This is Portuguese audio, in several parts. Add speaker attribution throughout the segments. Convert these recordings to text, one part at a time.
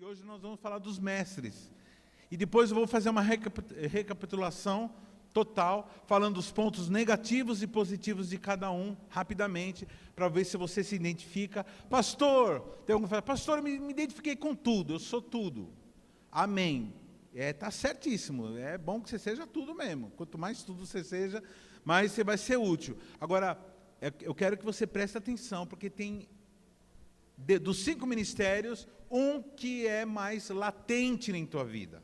Speaker 1: hoje nós vamos falar dos mestres. E depois eu vou fazer uma recapitulação total, falando dos pontos negativos e positivos de cada um, rapidamente, para ver se você se identifica. Pastor, tem alguém que fala, pastor, eu me identifiquei com tudo, eu sou tudo. Amém. Está certíssimo, é bom que você seja tudo mesmo. Quanto mais tudo você seja, mais você vai ser útil. Agora, eu quero que você preste atenção, porque tem, dos 5 ministérios, um que é mais latente em tua vida.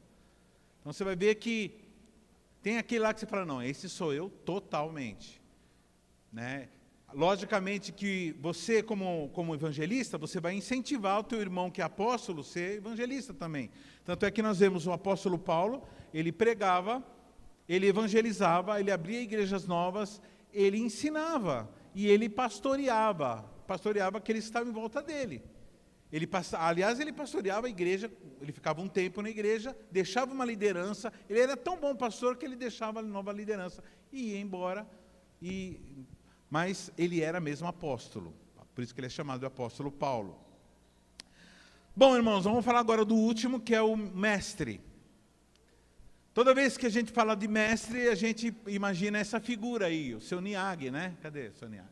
Speaker 1: Então você vai ver que tem aquele lá que você fala, não, esse sou eu totalmente. Né? Logicamente que você, como evangelista, você vai incentivar o teu irmão que é apóstolo a ser evangelista também. Tanto é que nós vemos o apóstolo Paulo, ele pregava, ele evangelizava, ele abria igrejas novas, ele ensinava e ele pastoreava aqueles que estavam em volta dele. Aliás, ele pastoreava a igreja, ele ficava um tempo na igreja, deixava uma liderança, ele era tão bom pastor que ele deixava a nova liderança e ia embora, mas ele era mesmo apóstolo, por isso que ele é chamado de apóstolo Paulo. Bom, irmãos, vamos falar agora do último, que é o mestre. Toda vez que a gente fala de mestre, a gente imagina essa figura aí, o seu Niag, né? Cadê o seu Niag?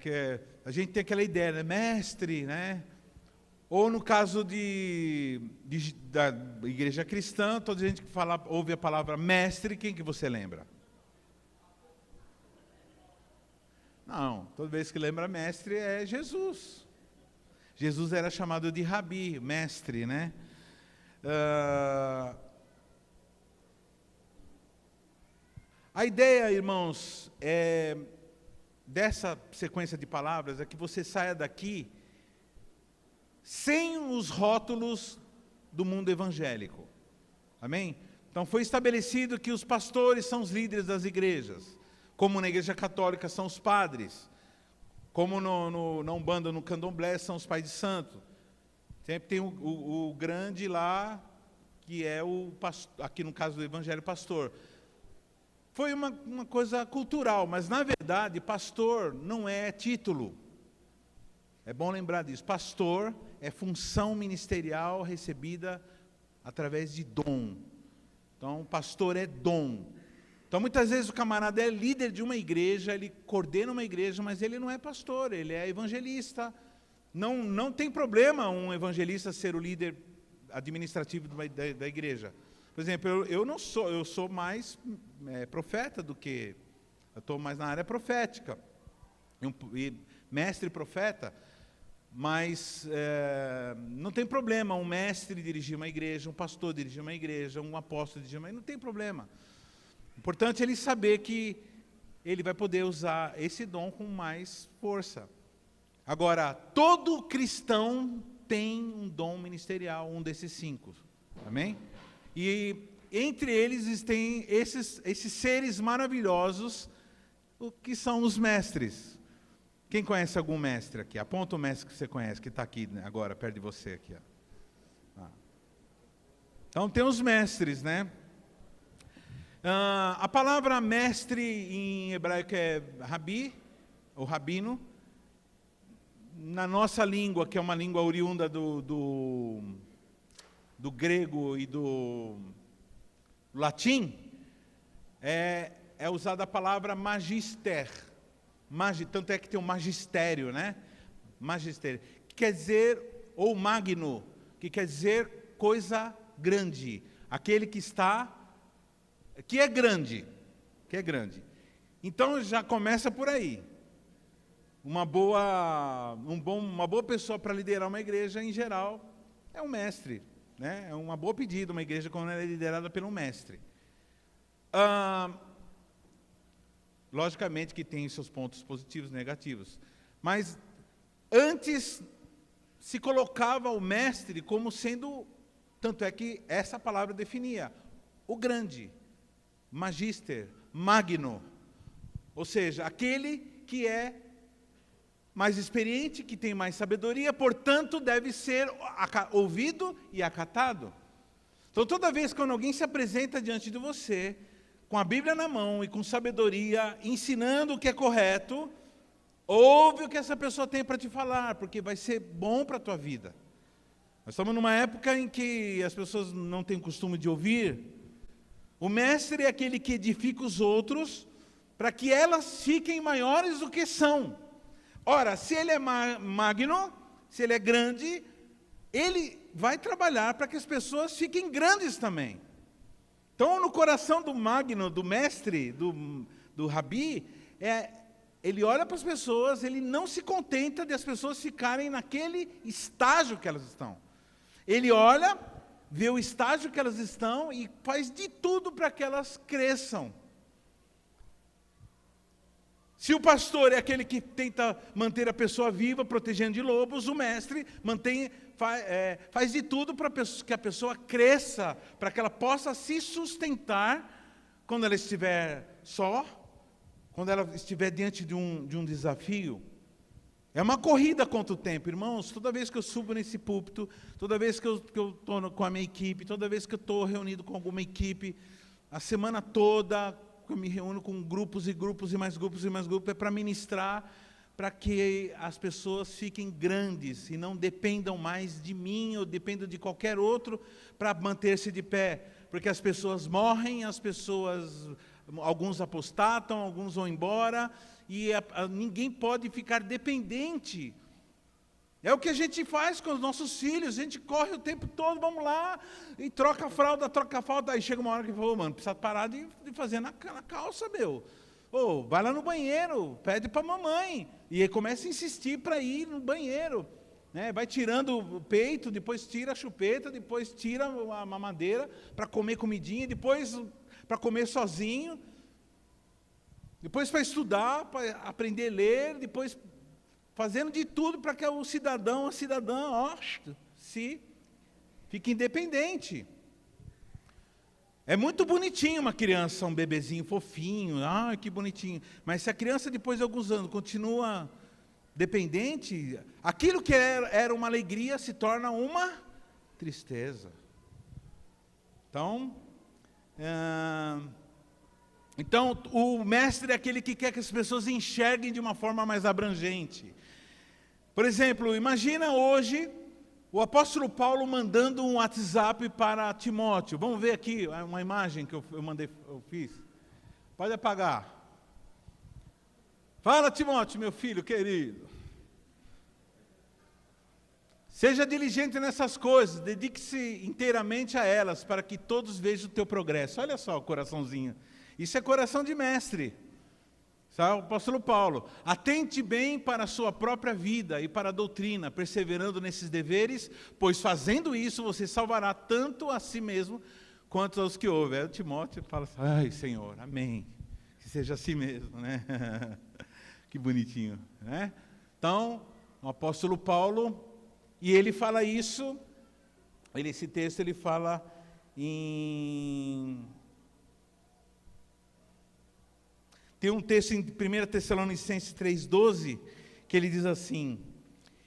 Speaker 1: Que a gente tem aquela ideia, né? Mestre, né? Ou no caso da igreja cristã, toda gente que ouve a palavra mestre, quem que você lembra? Não, toda vez que lembra mestre é Jesus. Jesus era chamado de rabi, mestre, né? A ideia, irmãos, dessa sequência de palavras é que você saia daqui sem os rótulos do mundo evangélico. Amém? Então foi estabelecido que os pastores são os líderes das igrejas, como na igreja católica são os padres, como na Umbanda, no Candomblé, são os pais de santo. Sempre tem o grande lá, que é o pastor, aqui no caso do evangelho, pastor. Foi uma coisa cultural, mas na verdade, pastor não é título. É bom lembrar disso. Pastor é função ministerial recebida através de dom. Então, pastor é dom. Então, muitas vezes o camarada é líder de uma igreja, ele coordena uma igreja, mas ele não é pastor, ele é evangelista. Não tem problema um evangelista ser o líder administrativo da igreja. Por exemplo, eu sou mais profeta do que... Eu estou mais na área profética. Mestre profeta, mas não tem problema um mestre dirigir uma igreja, um pastor dirigir uma igreja, um apóstolo dirigir uma igreja, não tem problema. O importante é ele saber que ele vai poder usar esse dom com mais força. Agora, todo cristão tem um dom ministerial, um desses 5. Amém? E entre eles existem esses seres maravilhosos, o que são os mestres. Quem conhece algum mestre aqui? Aponta o mestre que você conhece, que está aqui agora, perto de você. Aqui, ó. Então tem os mestres, né? A palavra mestre em hebraico é rabi, ou rabino. Na nossa língua, que é uma língua oriunda do grego e do latim, é usada a palavra magister. Tanto é que tem o magistério, né? Magistério, que quer dizer, ou magno, que quer dizer coisa grande. Aquele que é grande. Então já começa por aí. Uma boa pessoa para liderar uma igreja, em geral, é um mestre. Né? É uma boa pedida, uma igreja quando ela é liderada por um mestre. Logicamente que tem seus pontos positivos e negativos. Mas antes se colocava o mestre como sendo, tanto é que essa palavra definia, o grande, magister, magno. Ou seja, aquele que é mais experiente, que tem mais sabedoria, portanto, deve ser ouvido e acatado. Então, toda vez que alguém se apresenta diante de você, com a Bíblia na mão e com sabedoria, ensinando o que é correto, Ouve o que essa pessoa tem para te falar, porque vai ser bom para a tua vida. Nós estamos numa época em que as pessoas não têm costume de ouvir. O mestre é aquele que edifica os outros para que elas fiquem maiores do que são. Ora, se ele é magno, se ele é grande, ele vai trabalhar para que as pessoas fiquem grandes também. Então, no coração do magno, do mestre, do rabi, ele olha para as pessoas, ele não se contenta de as pessoas ficarem naquele estágio que elas estão. Ele olha, vê o estágio que elas estão e faz de tudo para que elas cresçam. Se o pastor é aquele que tenta manter a pessoa viva, protegendo de lobos, o mestre faz de tudo para que a pessoa cresça, para que ela possa se sustentar quando ela estiver só, quando ela estiver diante de um desafio. É uma corrida contra o tempo, irmãos. Toda vez que eu subo nesse púlpito, toda vez que eu estou com a minha equipe, toda vez que eu estou reunido com alguma equipe, a semana toda, eu me reúno com grupos e grupos e mais grupos e mais grupos, é para ministrar, para que as pessoas fiquem grandes e não dependam mais de mim ou dependam de qualquer outro para manter-se de pé. Porque as pessoas morrem, alguns apostatam, alguns vão embora, e ninguém pode ficar dependente. É o que a gente faz com os nossos filhos, a gente corre o tempo todo, vamos lá, e troca a fralda, aí chega uma hora que fala, mano, precisa parar de fazer na calça, meu. Vai lá no banheiro, pede para a mamãe, e aí começa a insistir para ir no banheiro. Né? Vai tirando o peito, depois tira a chupeta, depois tira a mamadeira para comer comidinha, depois para comer sozinho, depois para estudar, para aprender a ler, depois fazendo de tudo para que o cidadão, a cidadã, fique independente. É muito bonitinho uma criança, um bebezinho fofinho, que bonitinho. Mas se a criança depois de alguns anos continua dependente, aquilo que era uma alegria se torna uma tristeza. Então, o mestre é aquele que quer que as pessoas enxerguem de uma forma mais abrangente. Por exemplo, imagina hoje o apóstolo Paulo mandando um WhatsApp para Timóteo. Vamos ver aqui uma imagem que eu fiz. Pode apagar. Fala, Timóteo, meu filho querido. Seja diligente nessas coisas, dedique-se inteiramente a elas, para que todos vejam o teu progresso. Olha só o coraçãozinho. Isso é coração de mestre. Sabe, o apóstolo Paulo, atente bem para a sua própria vida e para a doutrina, perseverando nesses deveres, pois fazendo isso você salvará tanto a si mesmo quanto aos que ouvem. Aí o Timóteo fala assim, ai Senhor, amém, que seja assim mesmo, né? Que bonitinho, né? Então, o apóstolo Paulo, e ele fala isso, esse texto ele fala em... Tem um texto em 1 Tessalonicenses 3,12, que ele diz assim,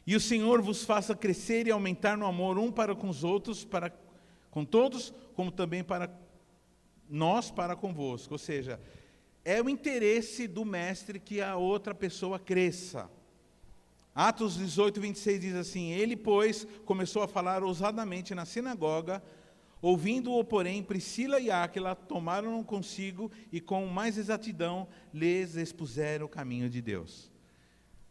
Speaker 1: e o Senhor vos faça crescer e aumentar no amor um para com os outros, com todos, como também para nós, para convosco. Ou seja, é o interesse do mestre que a outra pessoa cresça. Atos 18, 26 diz assim, ele, pois, começou a falar ousadamente na sinagoga, ouvindo-o, porém, Priscila e Áquila tomaram-no consigo e com mais exatidão lhes expuseram o caminho de Deus.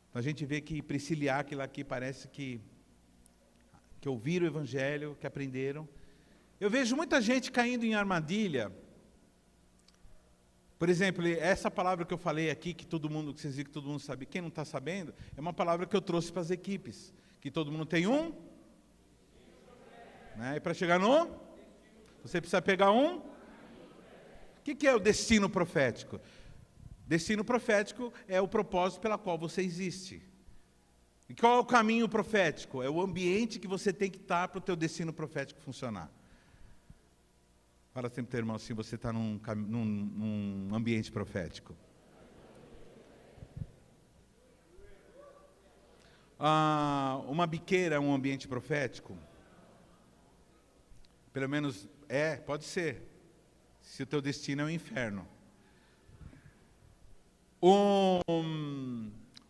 Speaker 1: Então, a gente vê que Priscila e Áquila aqui parece que ouviram o evangelho, que aprenderam. Eu vejo muita gente caindo em armadilha. Por exemplo, essa palavra que eu falei aqui, que vocês viram que todo mundo sabe, quem não está sabendo, é uma palavra que eu trouxe para as equipes, que todo mundo tem né? E para chegar você precisa pegar O que é o destino profético? Destino profético é o propósito pela qual você existe. E qual é o caminho profético? É o ambiente que você tem que estar para o teu destino profético funcionar. Fala sempre, teu irmão, assim, você está num ambiente profético. Uma biqueira é um ambiente profético? Pelo menos pode ser, se o teu destino é o inferno.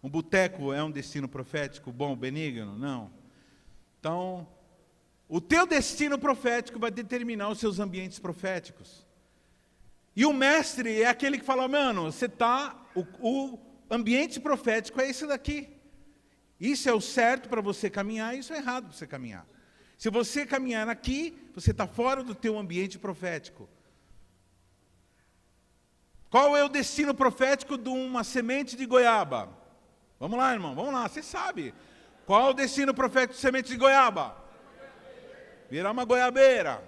Speaker 1: Um boteco é um destino profético bom, benigno? Não. Então, o teu destino profético vai determinar os seus ambientes proféticos. E o mestre é aquele que fala, mano, você está... O ambiente profético é esse daqui. Isso é o certo para você caminhar, isso é errado para você caminhar. Se você caminhar aqui, você está fora do teu ambiente profético. Qual é o destino profético de uma semente de goiaba? Vamos lá, irmão, vamos lá, você sabe. Qual é o destino profético de semente de goiaba? Virar uma goiabeira.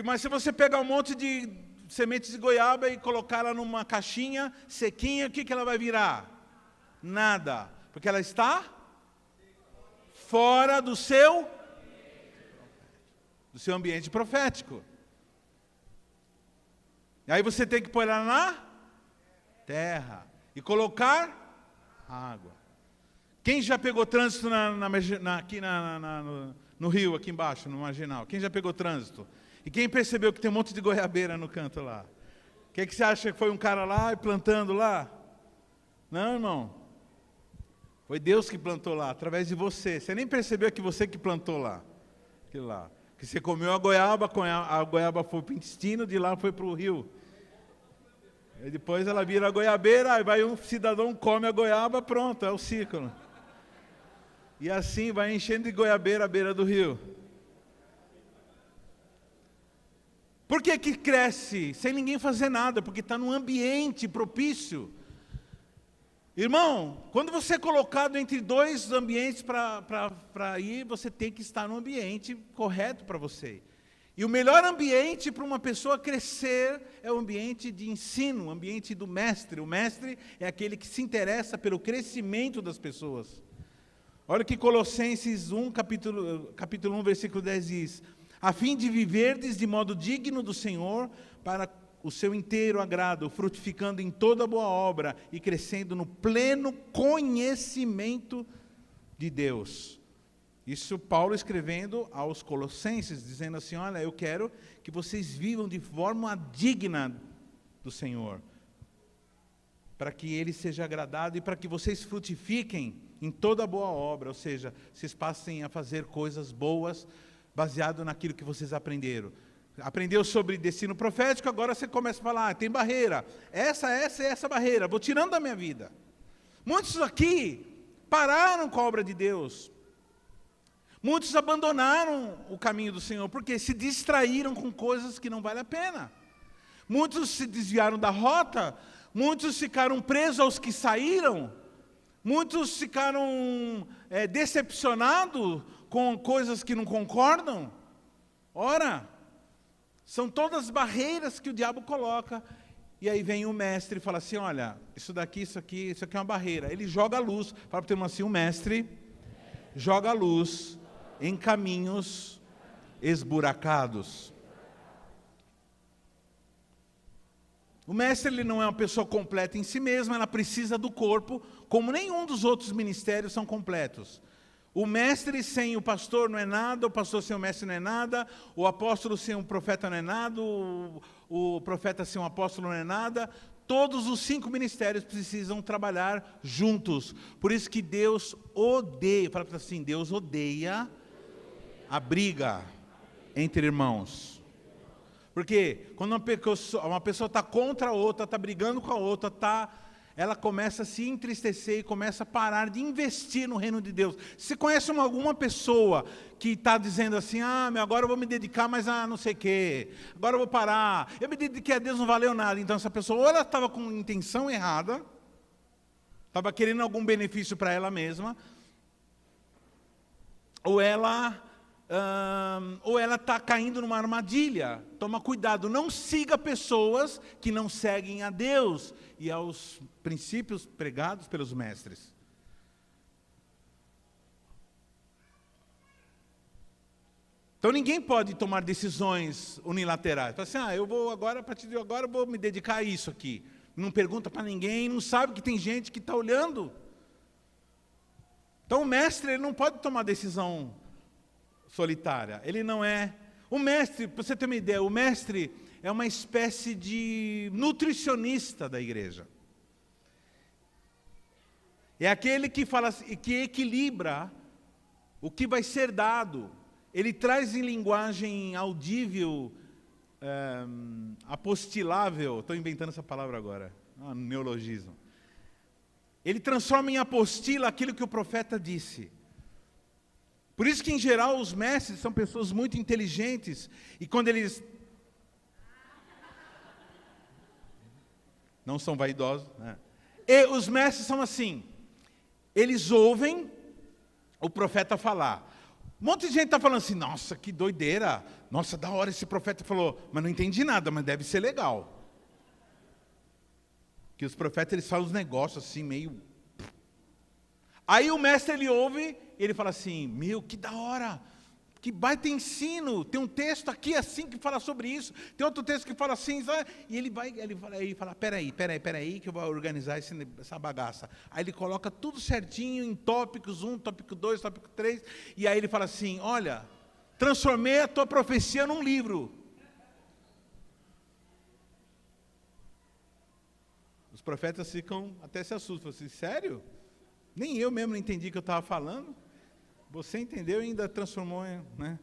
Speaker 1: Mas se você pegar um monte de sementes de goiaba e colocar ela numa caixinha sequinha, o que ela vai virar? Nada. Porque ela está fora do seu ambiente profético. E aí você tem que pôr ela na terra e colocar água. Quem já pegou trânsito aqui no rio, aqui embaixo, no marginal? Quem já pegou trânsito? E quem percebeu que tem um monte de goiabeira no canto lá? O que você acha que foi um cara lá e plantando lá? Não, irmão. Foi Deus que plantou lá, através de você. Você nem percebeu que você que plantou lá. Aquilo lá. Que você comeu a goiaba foi para o intestino, de lá foi para o rio. E depois ela vira a goiabeira, aí vai um cidadão, come a goiaba, pronto, é o ciclo. E assim vai enchendo de goiabeira à beira do rio. Por que cresce sem ninguém fazer nada? Porque está num ambiente propício. Irmão, quando você é colocado entre dois ambientes para ir, você tem que estar no ambiente correto para você. E o melhor ambiente para uma pessoa crescer é o ambiente de ensino, o ambiente do mestre. O mestre é aquele que se interessa pelo crescimento das pessoas. Olha o que Colossenses 1, capítulo 1, versículo 10 diz: a fim de viverdes de modo digno do Senhor, para o seu inteiro agrado, frutificando em toda boa obra e crescendo no pleno conhecimento de Deus. Isso Paulo escrevendo aos Colossenses, dizendo assim, olha, eu quero que vocês vivam de forma digna do Senhor, para que Ele seja agradado e para que vocês frutifiquem em toda boa obra, ou seja, vocês passem a fazer coisas boas, baseado naquilo que vocês aprenderam. Aprendeu sobre destino profético, agora você começa a falar, tem barreira, essa barreira, vou tirando da minha vida. Muitos aqui pararam com a obra de Deus. Muitos abandonaram o caminho do Senhor, porque se distraíram com coisas que não valem a pena. Muitos se desviaram da rota, muitos ficaram presos aos que saíram, muitos ficaram decepcionados com coisas que não concordam. Ora, são todas barreiras que o diabo coloca. E aí vem o mestre e fala assim, olha, isso aqui é uma barreira. Ele joga a luz, fala para o irmão assim, o mestre joga a luz em caminhos esburacados. O mestre ele não é uma pessoa completa em si mesma, ela precisa do corpo, como nenhum dos outros ministérios são completos. O mestre sem o pastor não é nada, o pastor sem o mestre não é nada, o apóstolo sem o profeta não é nada, o profeta sem o apóstolo não é nada. Todos os 5 ministérios precisam trabalhar juntos. Por isso que Deus odeia, fala assim, Deus odeia a briga entre irmãos. Porque quando uma pessoa está contra a outra, está brigando com a outra, ela começa a se entristecer e começa a parar de investir no reino de Deus. Você conhece alguma pessoa que está dizendo assim, agora eu vou me dedicar mais a não sei o quê, agora eu vou parar, eu me dediquei a Deus, não valeu nada. Então essa pessoa, ou ela estava com intenção errada, estava querendo algum benefício para ela mesma, ou ela está caindo numa armadilha. Toma cuidado, não siga pessoas que não seguem a Deus e aos princípios pregados pelos mestres. Então ninguém pode tomar decisões unilaterais. Fala assim, eu vou agora, a partir de agora, eu vou me dedicar a isso aqui. Não pergunta para ninguém, não sabe que tem gente que está olhando. Então o mestre ele não pode tomar decisão solitária. Ele não é... O mestre, para você ter uma ideia, o mestre é uma espécie de nutricionista da igreja. É aquele que fala, que equilibra o que vai ser dado. Ele traz em linguagem audível, apostilável. Estou inventando essa palavra agora. Neologismo. Ele transforma em apostila aquilo que o profeta disse. Por isso que, em geral, os mestres são pessoas muito inteligentes. E quando eles... não são vaidosos, né? E os mestres são assim. Eles ouvem o profeta falar. Um monte de gente está falando assim, nossa, que doideira. Nossa, da hora esse profeta falou. Mas não entendi nada, mas deve ser legal. Que os profetas, eles falam os negócios assim, meio... Aí o mestre, ele ouve, ele fala assim, meu, que da hora, que baita ensino, tem um texto aqui assim que fala sobre isso, tem outro texto que fala assim, sabe? E ele fala, peraí, que eu vou organizar essa bagaça. Aí ele coloca tudo certinho em tópicos 1, tópico 2, tópico 3, e aí ele fala assim, olha, transformei a tua profecia num livro. Os profetas ficam, até se assustam, assim, sério? Nem eu mesmo não entendi o que eu estava falando. Você entendeu e ainda transformou, né?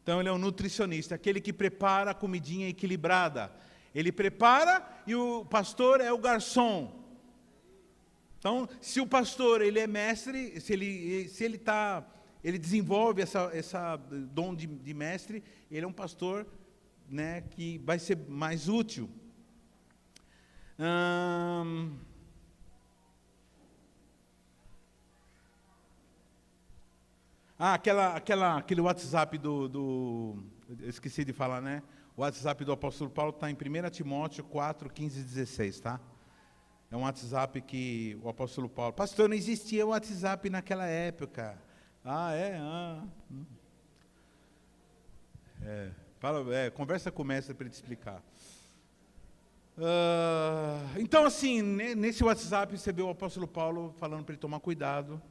Speaker 1: Então ele é um nutricionista, aquele que prepara a comidinha equilibrada. Ele prepara e o pastor é o garçom. Então, se o pastor ele é mestre, se ele desenvolve essa dom de mestre, ele é um pastor, né, que vai ser mais útil. Aquele WhatsApp eu esqueci de falar, né? O WhatsApp do apóstolo Paulo está em 1 Timóteo 4, 15 e 16, tá? É um WhatsApp que o apóstolo Paulo... Pastor, não existia o WhatsApp naquela época. Conversa com o mestre para ele te explicar. Então, assim, nesse WhatsApp você vê o apóstolo Paulo falando para ele tomar cuidado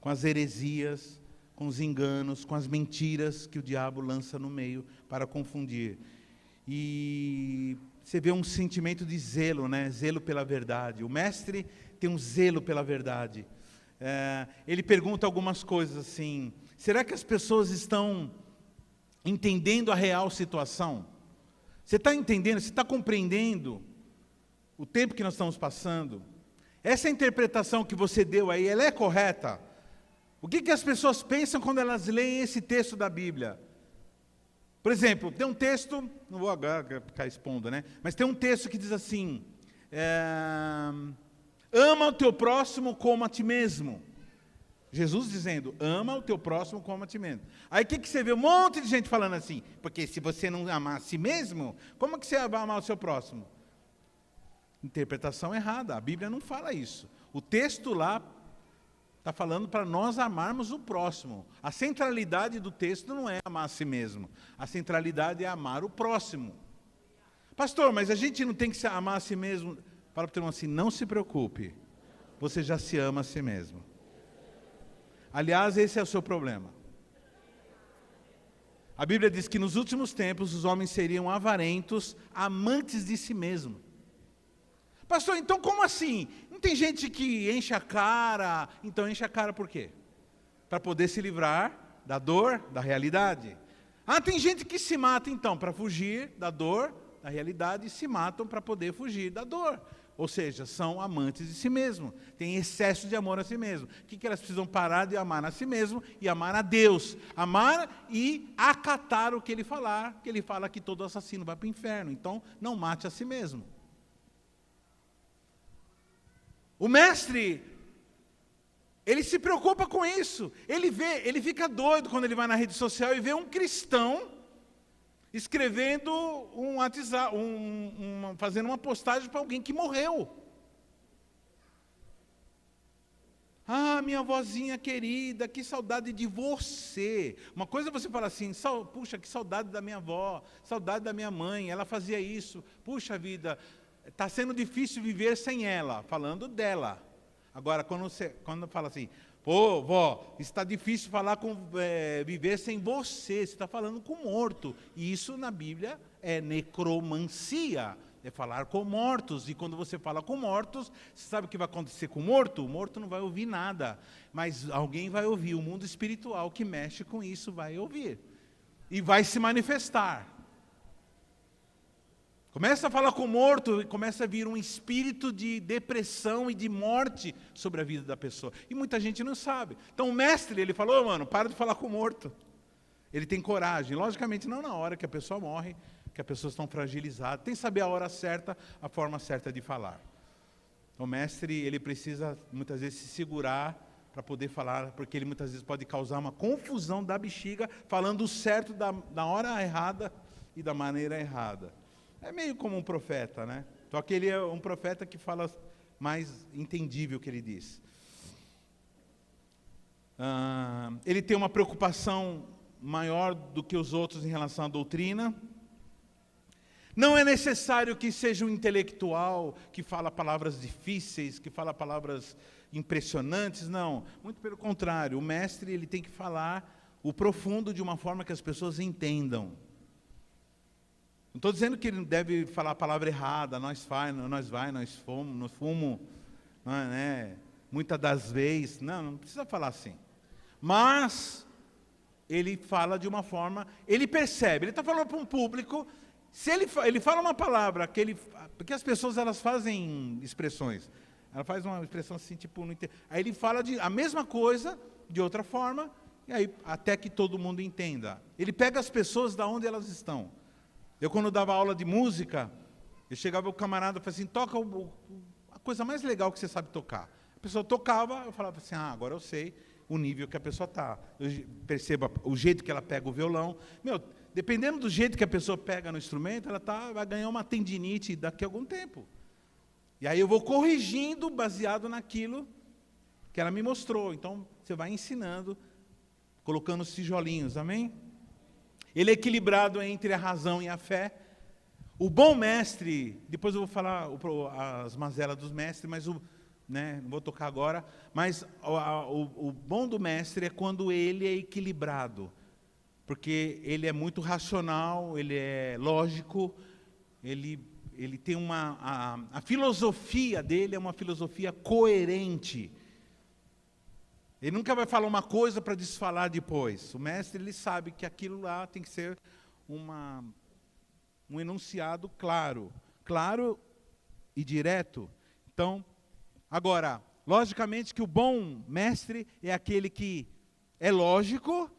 Speaker 1: com as heresias, com os enganos, com as mentiras que o diabo lança no meio para confundir. E você vê um sentimento de zelo, né? Zelo pela verdade. O mestre tem um zelo pela verdade. Ele pergunta algumas coisas assim, será que as pessoas estão entendendo a real situação? Você está entendendo, você está compreendendo o tempo que nós estamos passando? Essa interpretação que você deu aí, ela é correta? O que as pessoas pensam quando elas leem esse texto da Bíblia? Por exemplo, tem um texto, não vou agora ficar expondo, né? Mas tem um texto que diz assim, ama o teu próximo como a ti mesmo. Jesus dizendo, ama o teu próximo como a ti mesmo. Aí o que você vê? Um monte de gente falando assim, porque se você não amar a si mesmo, como que você vai amar o seu próximo? Interpretação errada, a Bíblia não fala isso. O texto lá está falando para nós amarmos o próximo. A centralidade do texto não é amar a si mesmo. A centralidade é amar o próximo. Pastor, mas a gente não tem que se amar a si mesmo? Fala para o teu irmão assim, não se preocupe. Você já se ama a si mesmo. Aliás, esse é o seu problema. A Bíblia diz que nos últimos tempos os homens seriam avarentos, amantes de si mesmo. Pastor, então como assim? Não tem gente que enche a cara? Então enche a cara por quê? Para poder se livrar da dor, da realidade. Tem gente que se mata então para fugir da dor, da realidade, e se matam para poder fugir da dor. Ou seja, são amantes de si mesmo, têm excesso de amor a si mesmo. O que elas precisam parar de amar a si mesmo e amar a Deus? Amar e acatar o que Ele falar, que Ele fala que todo assassino vai para o inferno. Então, não mate a si mesmo. O mestre, ele se preocupa com isso. Ele fica doido quando ele vai na rede social e vê um cristão escrevendo um WhatsApp, fazendo uma postagem para alguém que morreu. Minha vozinha querida, que saudade de você. Uma coisa é você falar assim, puxa, que saudade da minha avó, saudade da minha mãe, ela fazia isso, puxa vida, está sendo difícil viver sem ela, falando dela. Agora, quando fala assim, pô, vó, está difícil viver sem você está falando com morto. E isso na Bíblia é necromancia, é falar com mortos. E quando você fala com mortos, você sabe o que vai acontecer com o morto? O morto não vai ouvir nada, mas alguém vai ouvir. O mundo espiritual que mexe com isso vai ouvir e vai se manifestar. Começa a falar com o morto e começa a vir um espírito de depressão e de morte sobre a vida da pessoa. E muita gente não sabe. Então o mestre, ele falou, mano, para de falar com o morto. Ele tem coragem. Logicamente não na hora que a pessoa morre, que as pessoas estão fragilizadas. Tem que saber a hora certa, a forma certa de falar. O mestre, ele precisa muitas vezes se segurar para poder falar, porque ele muitas vezes pode causar uma confusão da bexiga, falando o certo da hora errada e da maneira errada. É meio como um profeta, né? Só que ele é um profeta que fala mais entendível o que ele diz. Ele tem uma preocupação maior do que os outros em relação à doutrina. Não é necessário que seja um intelectual que fala palavras difíceis, que fala palavras impressionantes, não. Muito pelo contrário, o mestre, ele tem que falar o profundo de uma forma que as pessoas entendam. Não estou dizendo que ele deve falar a palavra errada, nós fomos, não é, né? Muitas das vezes, não precisa falar assim. Mas ele fala de uma forma, ele percebe, ele está falando para um público, se ele fala uma palavra, porque as pessoas elas fazem expressões, ela faz uma expressão assim, tipo, aí ele fala a mesma coisa, de outra forma, e aí até que todo mundo entenda. Ele pega as pessoas da onde elas estão. Eu, quando dava aula de música, eu chegava o camarada e falava assim, toca a coisa mais legal que você sabe tocar. A pessoa tocava, eu falava assim, agora eu sei o nível que a pessoa está. Eu percebo o jeito que ela pega o violão. Dependendo do jeito que a pessoa pega no instrumento, ela vai ganhar uma tendinite daqui a algum tempo. E aí eu vou corrigindo baseado naquilo que ela me mostrou. Então, você vai ensinando, colocando os tijolinhos, amém? Ele é equilibrado entre a razão e a fé. O bom mestre, depois eu vou falar as mazelas dos mestres, mas não vou tocar agora, mas o bom do mestre é quando ele é equilibrado, porque ele é muito racional, ele é lógico, ele tem a filosofia dele é uma filosofia coerente. Ele nunca vai falar uma coisa para desfalar depois. O mestre, ele sabe que aquilo lá tem que ser um enunciado claro e direto. Então, agora, logicamente que o bom mestre é aquele que é lógico,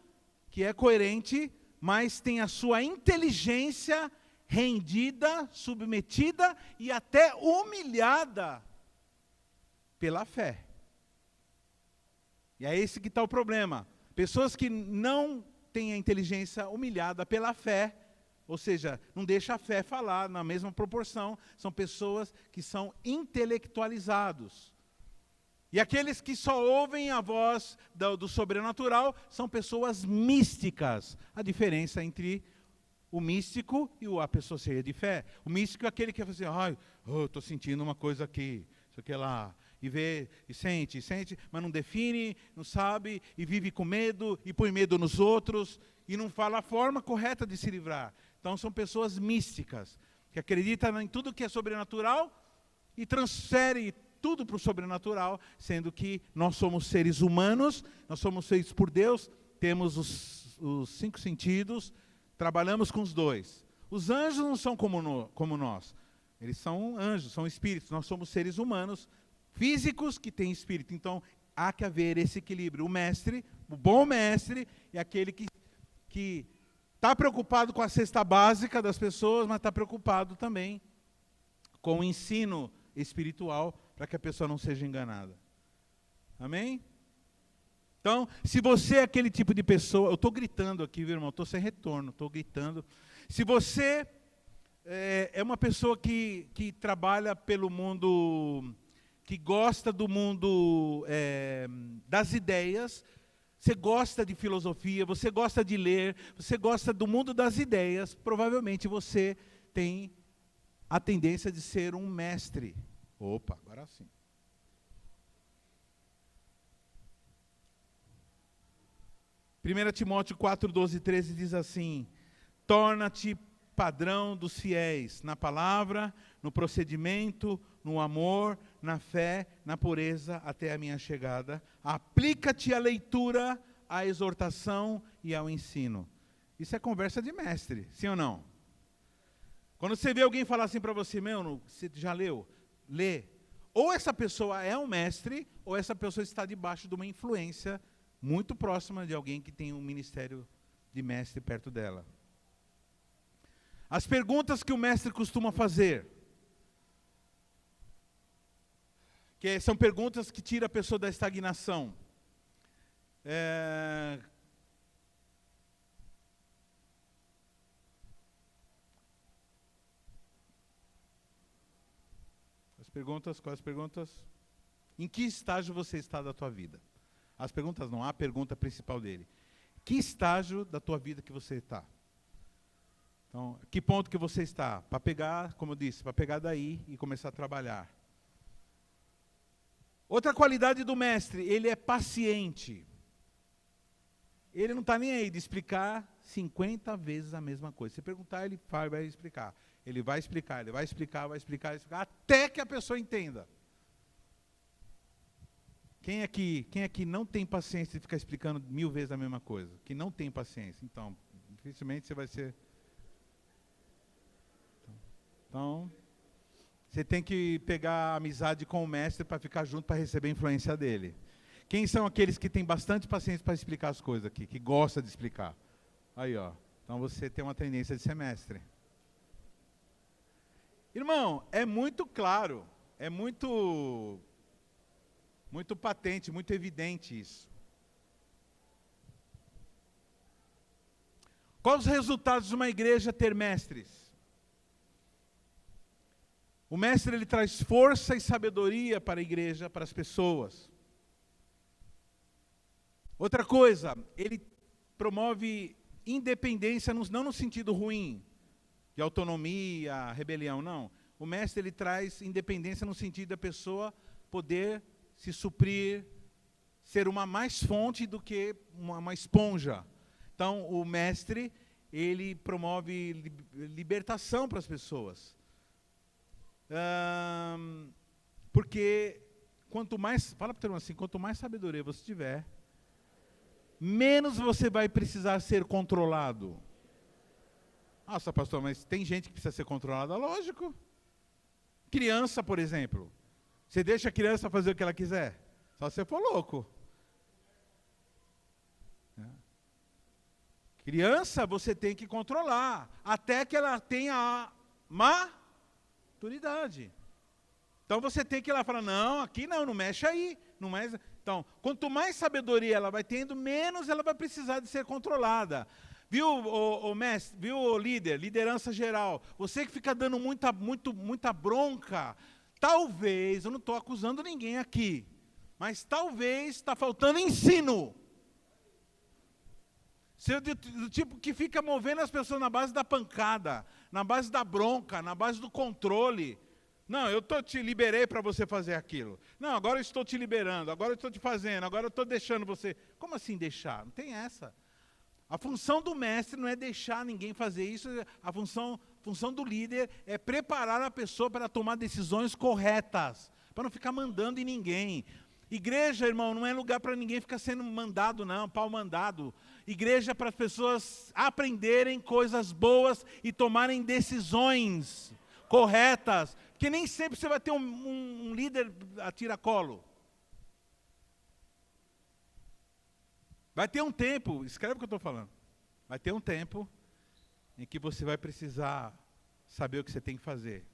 Speaker 1: que é coerente, mas tem a sua inteligência rendida, submetida e até humilhada pela fé. E é esse que está o problema. Pessoas que não têm a inteligência humilhada pela fé, ou seja, não deixa a fé falar na mesma proporção, são pessoas que são intelectualizados. E aqueles que só ouvem a voz do sobrenatural são pessoas místicas. A diferença entre o místico e a pessoa cheia de fé. O místico é aquele que vai fazer, estou sentindo uma coisa aqui, isso aqui lá. E vê, e sente, mas não define, não sabe, e vive com medo, e põe medo nos outros, e não fala a forma correta de se livrar. Então são pessoas místicas, que acreditam em tudo que é sobrenatural, e transfere tudo para o sobrenatural, sendo que nós somos seres humanos, nós somos feitos por Deus, temos os 5 sentidos, trabalhamos com os 2. Os anjos não são como nós, eles são anjos, são espíritos, nós somos seres humanos, físicos que têm espírito. Então, há que haver esse equilíbrio. O mestre, o bom mestre, é aquele que está preocupado com a cesta básica das pessoas, mas está preocupado também com o ensino espiritual, para que a pessoa não seja enganada. Amém? Então, se você é aquele tipo de pessoa, eu estou gritando aqui, viu, irmão? Estou sem retorno, estou gritando. Se você é uma pessoa que trabalha pelo mundo, que gosta do mundo das ideias, você gosta de filosofia, você gosta de ler, você gosta do mundo das ideias, provavelmente você tem a tendência de ser um mestre. Opa, agora sim. Primeira Timóteo 4, 12 e 13 diz assim, torna-te padrão dos fiéis, na palavra, no procedimento, no amor, na fé, na pureza, até a minha chegada. Aplica-te à leitura, à exortação e ao ensino. Isso é conversa de mestre, sim ou não? Quando você vê alguém falar assim para você, meu, você já leu? Lê. Ou essa pessoa é um mestre, ou essa pessoa está debaixo de uma influência muito próxima de alguém que tem um ministério de mestre perto dela. As perguntas que o mestre costuma fazer, que são perguntas que tiram a pessoa da estagnação. Quais perguntas? Em que estágio você está da tua vida? As perguntas não, há a pergunta principal dele. Que estágio da tua vida que você está? Então, que ponto que você está? Para pegar, como eu disse, para pegar daí e começar a trabalhar. Outra qualidade do mestre, ele é paciente. Ele não está nem aí de explicar 50 vezes a mesma coisa. Se perguntar, ele vai explicar. Ele vai explicar, ele vai explicar, até que a pessoa entenda. Quem aqui não tem paciência de ficar explicando 1000 vezes a mesma coisa? Que não tem paciência. Então, dificilmente você vai ser... Então, você tem que pegar a amizade com o mestre para ficar junto, para receber a influência dele. Quem são aqueles que têm bastante paciência para explicar as coisas aqui, que gosta de explicar? Aí, ó. Então você tem uma tendência de ser mestre. Irmão, é muito claro, é muito patente, muito evidente isso. Quais os resultados de uma igreja ter mestres? O mestre, ele traz força e sabedoria para a igreja, para as pessoas. Outra coisa, ele promove independência, não no sentido ruim, de autonomia, rebelião, não. O mestre, ele traz independência no sentido da pessoa poder se suprir, ser uma mais fonte do que uma esponja. Então, o mestre, ele promove libertação para as pessoas. Porque quanto mais, fala para o teu irmão assim, quanto mais sabedoria você tiver, menos você vai precisar ser controlado. Nossa, pastor, mas tem gente que precisa ser controlada? Lógico. Criança, por exemplo. Você deixa a criança fazer o que ela quiser? Só se você for louco. Criança, você tem que controlar, até que ela tenha a maturidade. Então você tem que ir lá e falar, não, aqui não mexe aí. Não mexe. Então, quanto mais sabedoria ela vai tendo, menos ela vai precisar de ser controlada. Viu, o mestre, viu, o líder, liderança geral, você que fica dando muita bronca, talvez, eu não estou acusando ninguém aqui, mas talvez está faltando ensino. Você é do tipo que fica movendo as pessoas na base da pancada, na base da bronca, na base do controle. Não, eu te liberei para você fazer aquilo. Não, agora eu estou te liberando, agora eu estou te fazendo, agora eu estou deixando você. Como assim deixar? Não tem essa. A função do mestre não é deixar ninguém fazer isso, a função do líder é preparar a pessoa para tomar decisões corretas, para não ficar mandando em ninguém. Igreja, irmão, não é lugar para ninguém ficar sendo mandado, não, pau mandado. Igreja é para as pessoas aprenderem coisas boas e tomarem decisões corretas, porque nem sempre você vai ter um líder a tiracolo. Vai ter um tempo, escreve o que eu estou falando, vai ter um tempo em que você vai precisar saber o que você tem que fazer.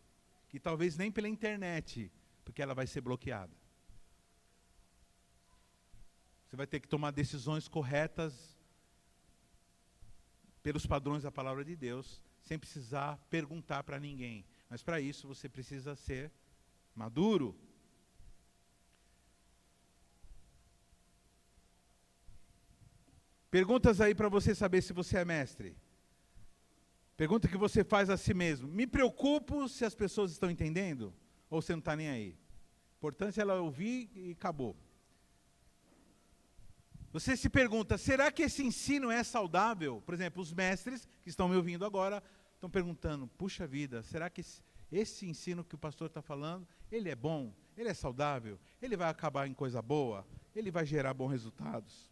Speaker 1: E talvez nem pela internet, porque ela vai ser bloqueada. Você vai ter que tomar decisões corretas pelos padrões da palavra de Deus, sem precisar perguntar para ninguém. Mas para isso você precisa ser maduro. Perguntas aí para você saber se você é mestre. Pergunta que você faz a si mesmo. Me preocupo se as pessoas estão entendendo? Ou você não está nem aí? Importante é ela ouvir e acabou. Você se pergunta, será que esse ensino é saudável? Por exemplo, os mestres que estão me ouvindo agora, estão perguntando, puxa vida, será que esse ensino que o pastor está falando, ele é bom, ele é saudável, ele vai acabar em coisa boa, ele vai gerar bons resultados?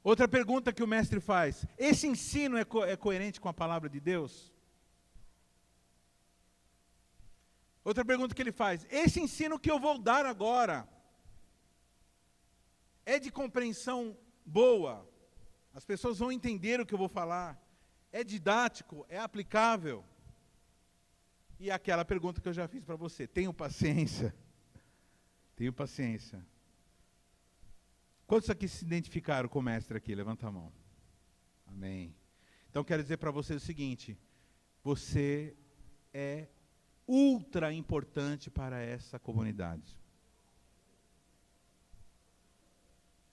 Speaker 1: Outra pergunta que o mestre faz, esse ensino é coerente com a palavra de Deus? Outra pergunta que ele faz, esse ensino que eu vou dar agora, é de compreensão boa? As pessoas vão entender o que eu vou falar? É didático? É aplicável? E aquela pergunta que eu já fiz para você, tenho paciência? Tenho paciência. Quantos aqui se identificaram com o mestre aqui? Levanta a mão. Amém. Então quero dizer para você o seguinte, você é ultra importante para essa comunidade.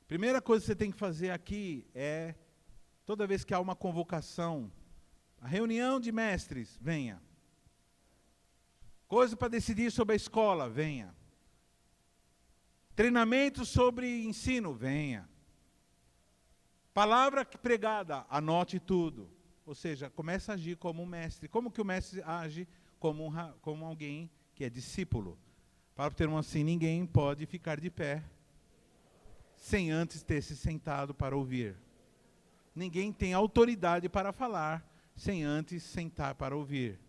Speaker 1: Primeira coisa que você tem que fazer aqui é, toda vez que há uma convocação, a reunião de mestres, venha. Coisa para decidir sobre a escola, venha. Treinamento sobre ensino, venha. Palavra pregada, anote tudo. Ou seja, comece a agir como um mestre. Como que o mestre age? Como alguém que é discípulo. Para o termo assim, ninguém pode ficar de pé sem antes ter se sentado para ouvir. Ninguém tem autoridade para falar sem antes sentar para ouvir.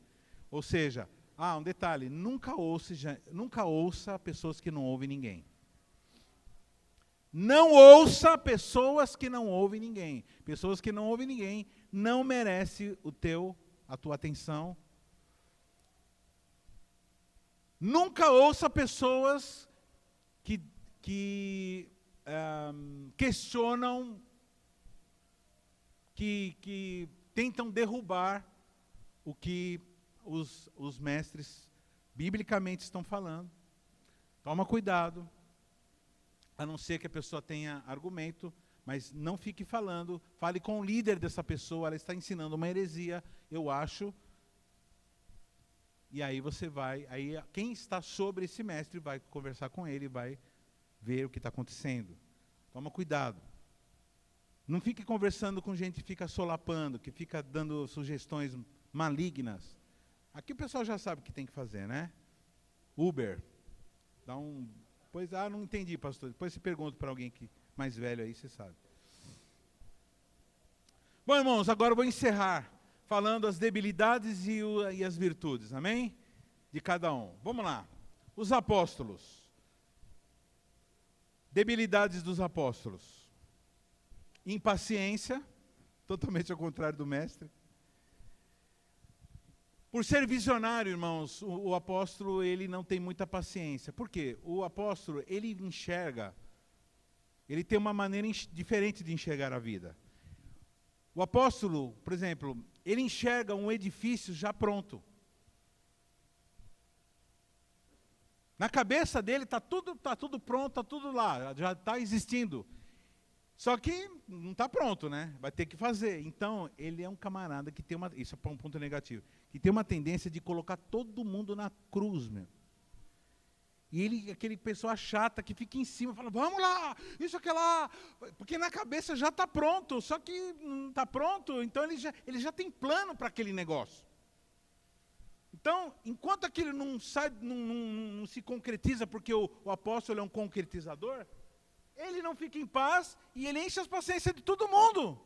Speaker 1: Ou seja, um detalhe, nunca ouça pessoas que não ouvem ninguém. Não ouça pessoas que não ouvem ninguém. Pessoas que não ouvem ninguém não merecem a tua atenção. Nunca ouça pessoas que questionam, que tentam derrubar o que os mestres biblicamente estão falando. Toma cuidado. A não ser que a pessoa tenha argumento, mas não fique falando, fale com o líder dessa pessoa, ela está ensinando uma heresia, eu acho. E aí aí quem está sobre esse mestre vai conversar com ele, vai ver o que está acontecendo. Toma cuidado. Não fique conversando com gente que fica solapando, que fica dando sugestões malignas. Aqui o pessoal já sabe o que tem que fazer, né? Uber, Pois, não entendi, pastor. Depois você pergunta para alguém mais velho aí, você sabe. Bom, irmãos, agora eu vou encerrar falando as debilidades e as virtudes, amém? De cada um. Vamos lá. Os apóstolos. Debilidades dos apóstolos. Impaciência, totalmente ao contrário do mestre. Por ser visionário, irmãos, o apóstolo, ele não tem muita paciência. Por quê? O apóstolo, ele enxerga, ele tem uma maneira diferente de enxergar a vida. O apóstolo, por exemplo, ele enxerga um edifício já pronto. Na cabeça dele está tudo pronto, está tudo lá, já está existindo. Só que não está pronto, né? Vai ter que fazer. Então, ele é um camarada que tem isso é um ponto negativo, que tem uma tendência de colocar todo mundo na cruz, meu. E ele, aquele pessoa chata que fica em cima, fala, vamos lá, isso, aquilo lá. Porque na cabeça já está pronto, só que não está pronto, então ele já tem plano para aquele negócio. Então, enquanto aquilo não se concretiza, porque o apóstolo é um concretizador, ele não fica em paz e ele enche as paciências de todo mundo.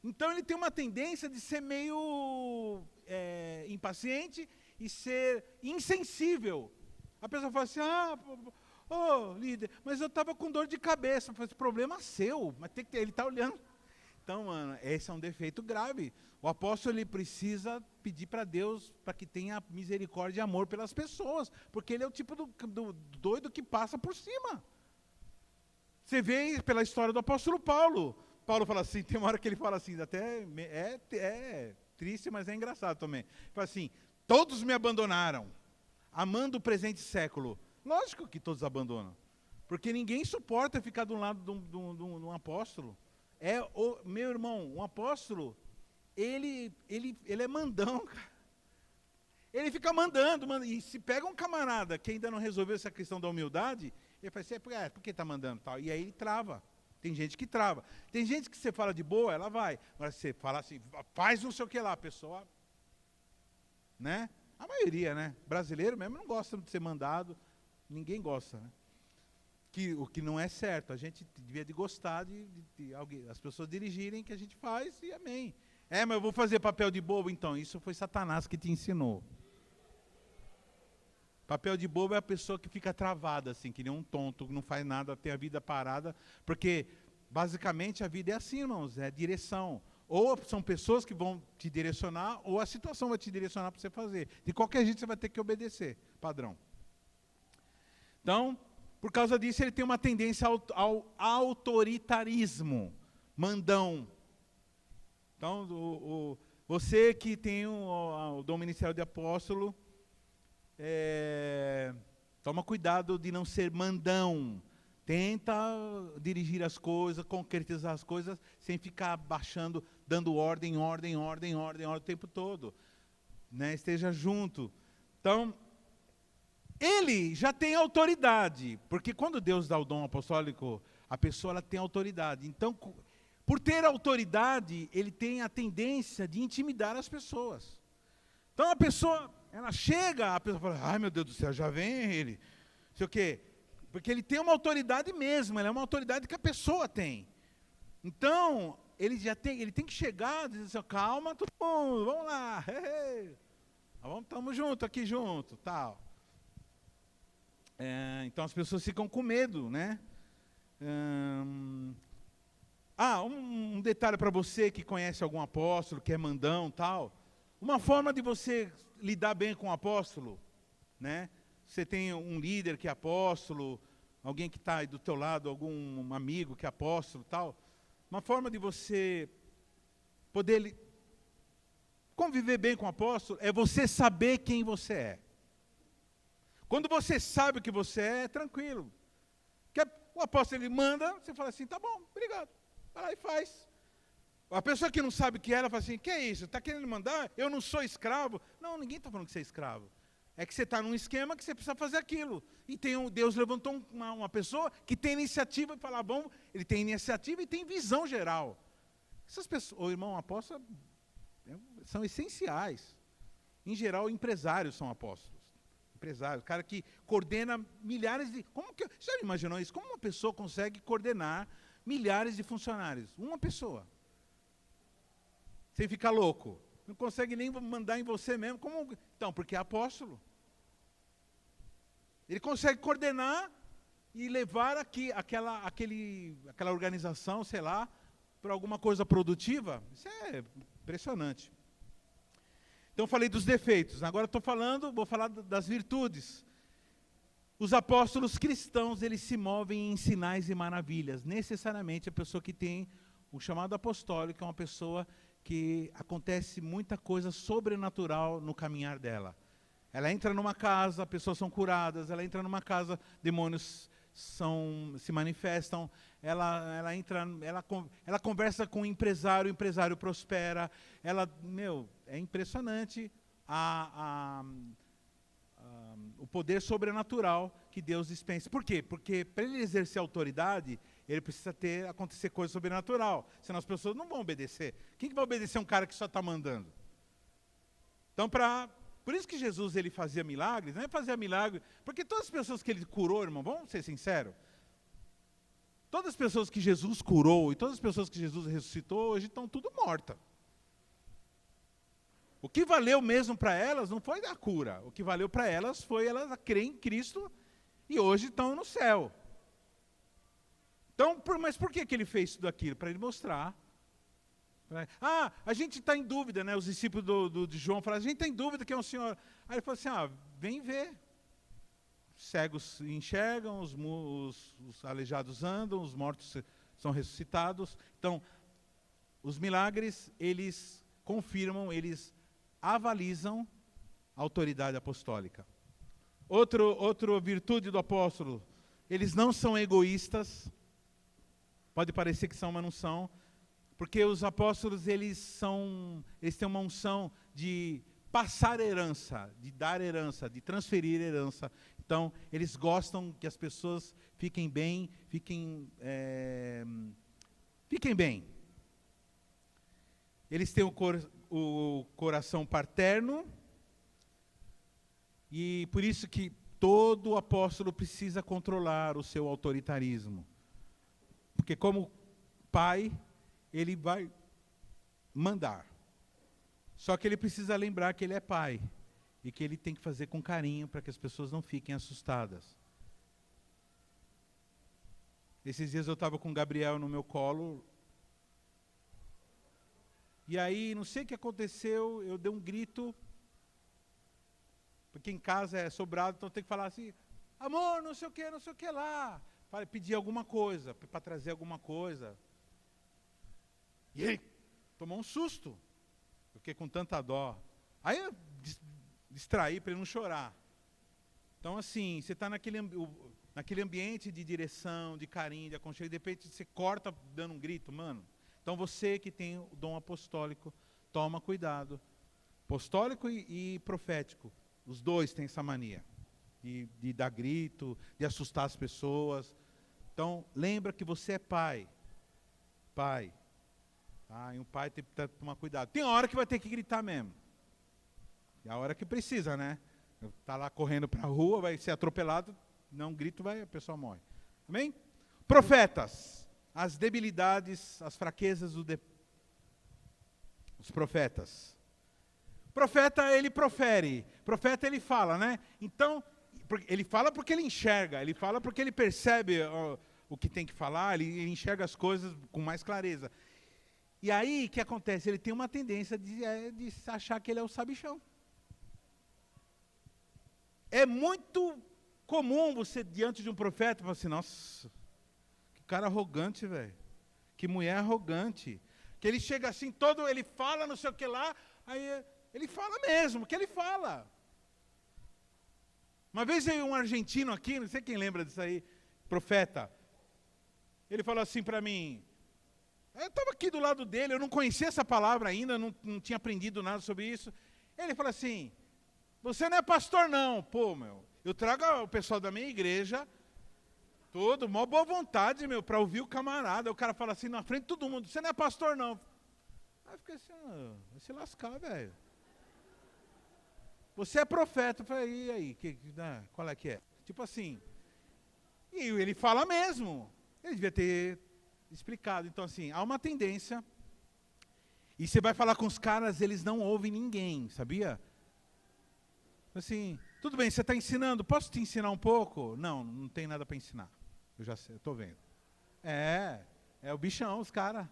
Speaker 1: Então ele tem uma tendência de ser meio impaciente e ser insensível. A pessoa fala assim, líder, mas eu estava com dor de cabeça. Eu falei, problema seu, mas ele está olhando. Então, mano, esse é um defeito grave. O apóstolo, ele precisa pedir para Deus para que tenha misericórdia e amor pelas pessoas, porque ele é o tipo do doido que passa por cima. Você vê pela história do apóstolo Paulo. Paulo fala assim, tem uma hora que ele fala assim, até é triste, mas é engraçado também. Ele fala assim, todos me abandonaram, amando o presente século. Lógico que todos abandonam, porque ninguém suporta ficar do lado de um apóstolo. Meu irmão, um apóstolo, ele é mandão, cara. Ele fica mandando, e se pega um camarada que ainda não resolveu essa questão da humildade, ele fala assim, por que está mandando tal? E aí ele trava. Tem gente que trava. Tem gente que você fala de boa, ela vai. Mas você fala assim, faz não sei o que lá, a pessoa... Né? A maioria, né? Brasileiro mesmo não gosta de ser mandado. Ninguém gosta, né? O que não é certo. A gente devia de gostar de alguém, as pessoas dirigirem que a gente faz e amém. Mas eu vou fazer papel de bobo, então. Isso foi Satanás que te ensinou. Papel de bobo é a pessoa que fica travada, assim, que nem um tonto, que não faz nada, tem a vida parada. Porque, basicamente, a vida é assim, irmãos, é direção. Ou são pessoas que vão te direcionar, ou a situação vai te direcionar para você fazer. De qualquer jeito, você vai ter que obedecer, padrão. Então, por causa disso, ele tem uma tendência ao autoritarismo, mandão. Então, você que tem o dom ministerial de apóstolo, toma cuidado de não ser mandão. Tenta dirigir as coisas, concretizar as coisas, sem ficar baixando, dando ordem o tempo todo. Né? Esteja junto. Então, ele já tem autoridade, porque quando Deus dá o dom apostólico, a pessoa ela tem autoridade. Então, por ter autoridade, ele tem a tendência de intimidar as pessoas. Então, a pessoa, ela chega, a pessoa fala, ai meu Deus do céu, já vem ele. Não sei o quê. Porque ele tem uma autoridade mesmo, ela é uma autoridade que a pessoa tem. Então, ele tem que chegar e dizer assim, calma, todo mundo, vamos lá, estamos juntos aqui junto, tal. Então as pessoas ficam com medo, né? Um detalhe para você que conhece algum apóstolo, que é mandão, tal. Uma forma de você lidar bem com o apóstolo, né? Você tem um líder que é apóstolo, alguém que está aí do teu lado, algum amigo que é apóstolo, tal. Uma forma de você poder conviver bem com o apóstolo é você saber quem você é. Quando você sabe o que você é tranquilo. Porque o apóstolo ele manda, você fala assim, tá bom, obrigado. Vai lá e faz. A pessoa que não sabe o que é, ela fala assim, que é isso? Está querendo mandar? Eu não sou escravo. Não, ninguém está falando que você é escravo. É que você está num esquema que você precisa fazer aquilo. E Deus levantou uma pessoa que tem iniciativa e fala, bom, ele tem iniciativa e tem visão geral. Essas pessoas, o irmão apóstolo, são essenciais. Em geral, empresários são apóstolos. Empresários, cara que coordena milhares de... Você já imaginou isso? Como uma pessoa consegue coordenar milhares de funcionários? Uma pessoa. Sem ficar louco. Não consegue nem mandar em você mesmo. Então, porque é apóstolo. Ele consegue coordenar e levar aquela organização, sei lá, para alguma coisa produtiva. Isso é impressionante. Então, eu falei dos defeitos. Agora vou falar das virtudes. Os apóstolos cristãos, eles se movem em sinais e maravilhas. Necessariamente, a pessoa que tem o chamado apostólico é uma pessoa que acontece muita coisa sobrenatural no caminhar dela. Ela entra numa casa, pessoas são curadas, ela entra numa casa, demônios se manifestam, ela conversa com o empresário prospera, é impressionante o poder sobrenatural que Deus dispensa. Por quê? Porque para ele exercer autoridade, ele precisa acontecer coisa sobrenatural, senão as pessoas não vão obedecer. Quem que vai obedecer um cara que só está mandando? Então, por isso que Jesus ele fazia milagres, não é fazer milagre, porque todas as pessoas que ele curou, irmão, vamos ser sinceros, todas as pessoas que Jesus curou e todas as pessoas que Jesus ressuscitou, hoje estão tudo mortas. O que valeu mesmo para elas não foi a cura, o que valeu para elas foi elas crer em Cristo e hoje estão no céu. Então, mas por que ele fez tudo aquilo? Para ele mostrar. A gente está em dúvida, né? Os discípulos de João falaram, a gente está em dúvida que é um senhor. Aí ele falou assim, vem ver. Os cegos enxergam, os aleijados andam, os mortos são ressuscitados. Então, os milagres, eles confirmam, eles avalizam a autoridade apostólica. Outra virtude do apóstolo, eles não são egoístas. Pode parecer que são, mas não são. Porque os apóstolos, eles têm uma unção de passar herança, de dar herança, de transferir herança. Então, eles gostam que as pessoas fiquem bem, fiquem bem. Eles têm o coração paterno, e por isso que todo apóstolo precisa controlar o seu autoritarismo. Porque como pai, ele vai mandar. Só que ele precisa lembrar que ele é pai. E que ele tem que fazer com carinho para que as pessoas não fiquem assustadas. Esses dias eu estava com o Gabriel no meu colo. E aí, não sei o que aconteceu, eu dei um grito. Porque em casa é sobrado, então tem que falar assim, amor, não sei o que lá. Para pedir alguma coisa, para trazer alguma coisa. E ele tomou um susto. Eu fiquei com tanta dó. Aí eu distraí para ele não chorar. Então, assim, você está naquele ambiente de direção, de carinho, de aconchego, de repente você corta dando um grito, mano. Então, você que tem o dom apostólico, toma cuidado. Apostólico e profético, os dois têm essa mania. De dar grito, de assustar as pessoas. Então, lembra que você é pai. Pai. E um pai tem que tomar cuidado. Tem hora que vai ter que gritar mesmo. É a hora que precisa, né? Está lá correndo para a rua, vai ser atropelado, não grito, a pessoa morre. Amém? Profetas. As debilidades, as fraquezas dos profetas. Profeta, ele profere. Profeta, ele fala, né? Então, ele fala porque ele enxerga, ele fala porque ele percebe o que tem que falar, ele enxerga as coisas com mais clareza. E aí, o que acontece? Ele tem uma tendência de achar que ele é o sabichão. É muito comum você, diante de um profeta, falar assim, nossa, que cara arrogante, velho. Que mulher arrogante. Que ele chega assim, ele fala não sei o que lá, aí ele fala mesmo, que ele fala. Uma vez veio um argentino aqui, não sei quem lembra disso aí, profeta. Ele falou assim para mim, eu estava aqui do lado dele, eu não conhecia essa palavra ainda, não tinha aprendido nada sobre isso. Ele falou assim, você não é pastor não. Pô, eu trago o pessoal da minha igreja, todo, mó boa vontade, para ouvir o camarada. O cara fala assim, na frente de todo mundo, você não é pastor não. Aí eu fiquei assim, vai se lascar, velho. Você é profeta. Eu falei, e aí, qual é que é? Tipo assim, e ele fala mesmo. Ele devia ter explicado. Então assim, há uma tendência, e você vai falar com os caras, eles não ouvem ninguém, sabia? Assim, tudo bem, você está ensinando, posso te ensinar um pouco? Não tem nada para ensinar. Eu já sei, estou vendo. É o bichão, os caras.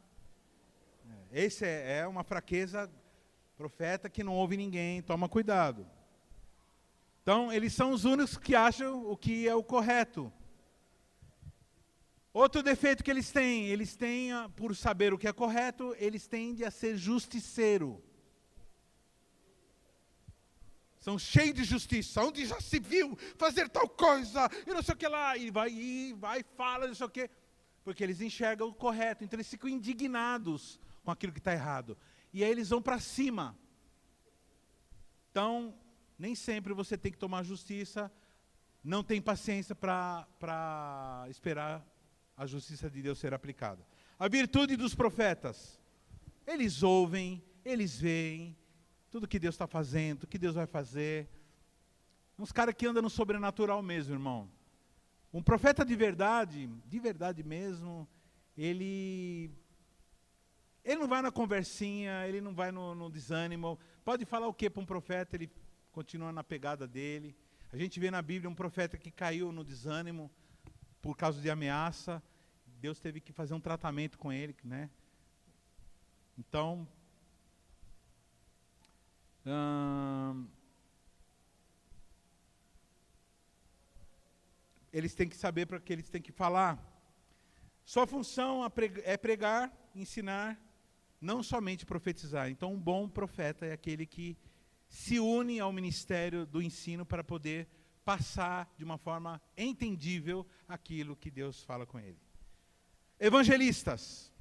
Speaker 1: Esse é uma fraqueza, profeta que não ouve ninguém, toma cuidado. Então, eles são os únicos que acham o que é o correto. Outro defeito que eles têm, por saber o que é correto, eles tendem a ser justiceiro. São cheios de justiça, onde já se viu fazer tal coisa, e não sei o que lá, e vai, fala, não sei o que, porque eles enxergam o correto, então eles ficam indignados com aquilo que está errado, e aí eles vão para cima. Então, nem sempre você tem que tomar justiça, não tem paciência para esperar a justiça de Deus ser aplicada. A virtude dos profetas, eles ouvem, eles veem, tudo que Deus está fazendo, o que Deus vai fazer. Uns caras que andam no sobrenatural mesmo, irmão. Um profeta de verdade mesmo, ele não vai na conversinha, ele não vai no desânimo. Pode falar o que para um profeta, ele continua na pegada dele. A gente vê na Bíblia um profeta que caiu no desânimo por causa de ameaça. Deus teve que fazer um tratamento com ele, né? Então, eles têm que saber para que eles têm que falar. Sua função é pregar, ensinar, não somente profetizar. Então, um bom profeta é aquele que se une ao ministério do ensino para poder passar de uma forma entendível aquilo que Deus fala com ele. Evangelistas,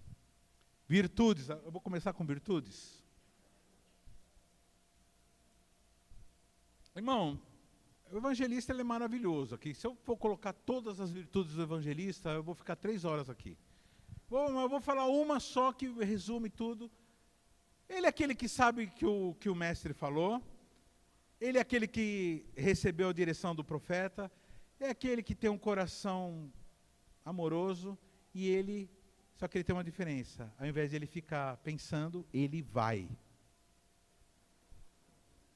Speaker 1: virtudes. Eu vou começar com virtudes. Irmão, O evangelista ele é maravilhoso aqui. Se eu for colocar todas as virtudes do evangelista, eu vou ficar 3 horas aqui. Eu vou falar uma só que resume tudo. Ele é aquele que sabe que o mestre falou. Ele é aquele que recebeu a direção do profeta. É aquele que tem um coração amoroso. Só que ele tem uma diferença. Ao invés de ele ficar pensando, ele vai.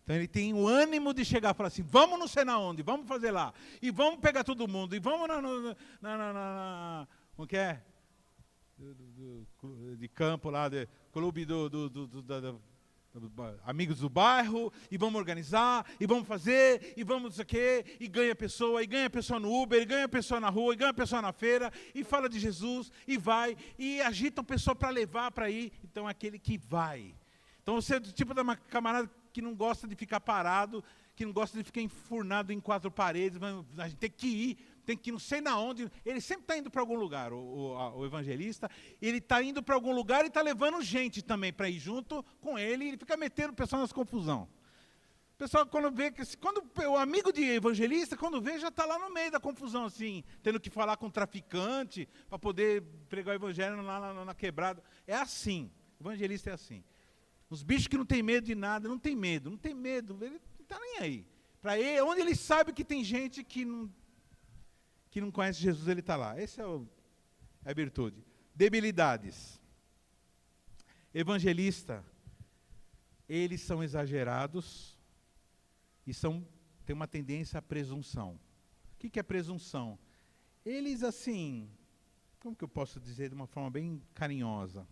Speaker 1: Então ele tem o ânimo de chegar e falar assim, vamos não sei na onde, vamos fazer lá. E vamos pegar todo mundo, e vamos como que é? De campo lá, clube amigos do bairro, e vamos organizar, e vamos fazer, e vamos não sei o quê, e ganha pessoa no Uber, e ganha pessoa na rua, e ganha pessoa na feira, e fala de Jesus, e vai, e agita a pessoa para levar, para ir. Então é aquele que vai. Então você é do tipo da camarada que não gosta de ficar parado, que não gosta de ficar enfurnado em 4 paredes, mas a gente tem que ir não sei na onde. Ele sempre está indo para algum lugar, o evangelista. Ele está indo para algum lugar e está levando gente também para ir junto com ele, e ele fica metendo o pessoal nas confusão. O pessoal, quando o amigo de evangelista, quando vê, já está lá no meio da confusão, assim, tendo que falar com traficante, para poder pregar o evangelho lá na quebrada. É assim, o evangelista é assim. Os bichos que não tem medo de nada, não tem medo, ele não está nem aí. Para ele, onde ele sabe que tem gente que não conhece Jesus, ele está lá. Essa é a virtude. Debilidades. Evangelista, eles são exagerados e têm uma tendência à presunção. O que é presunção? Eles, assim, como que eu posso dizer de uma forma bem carinhosa?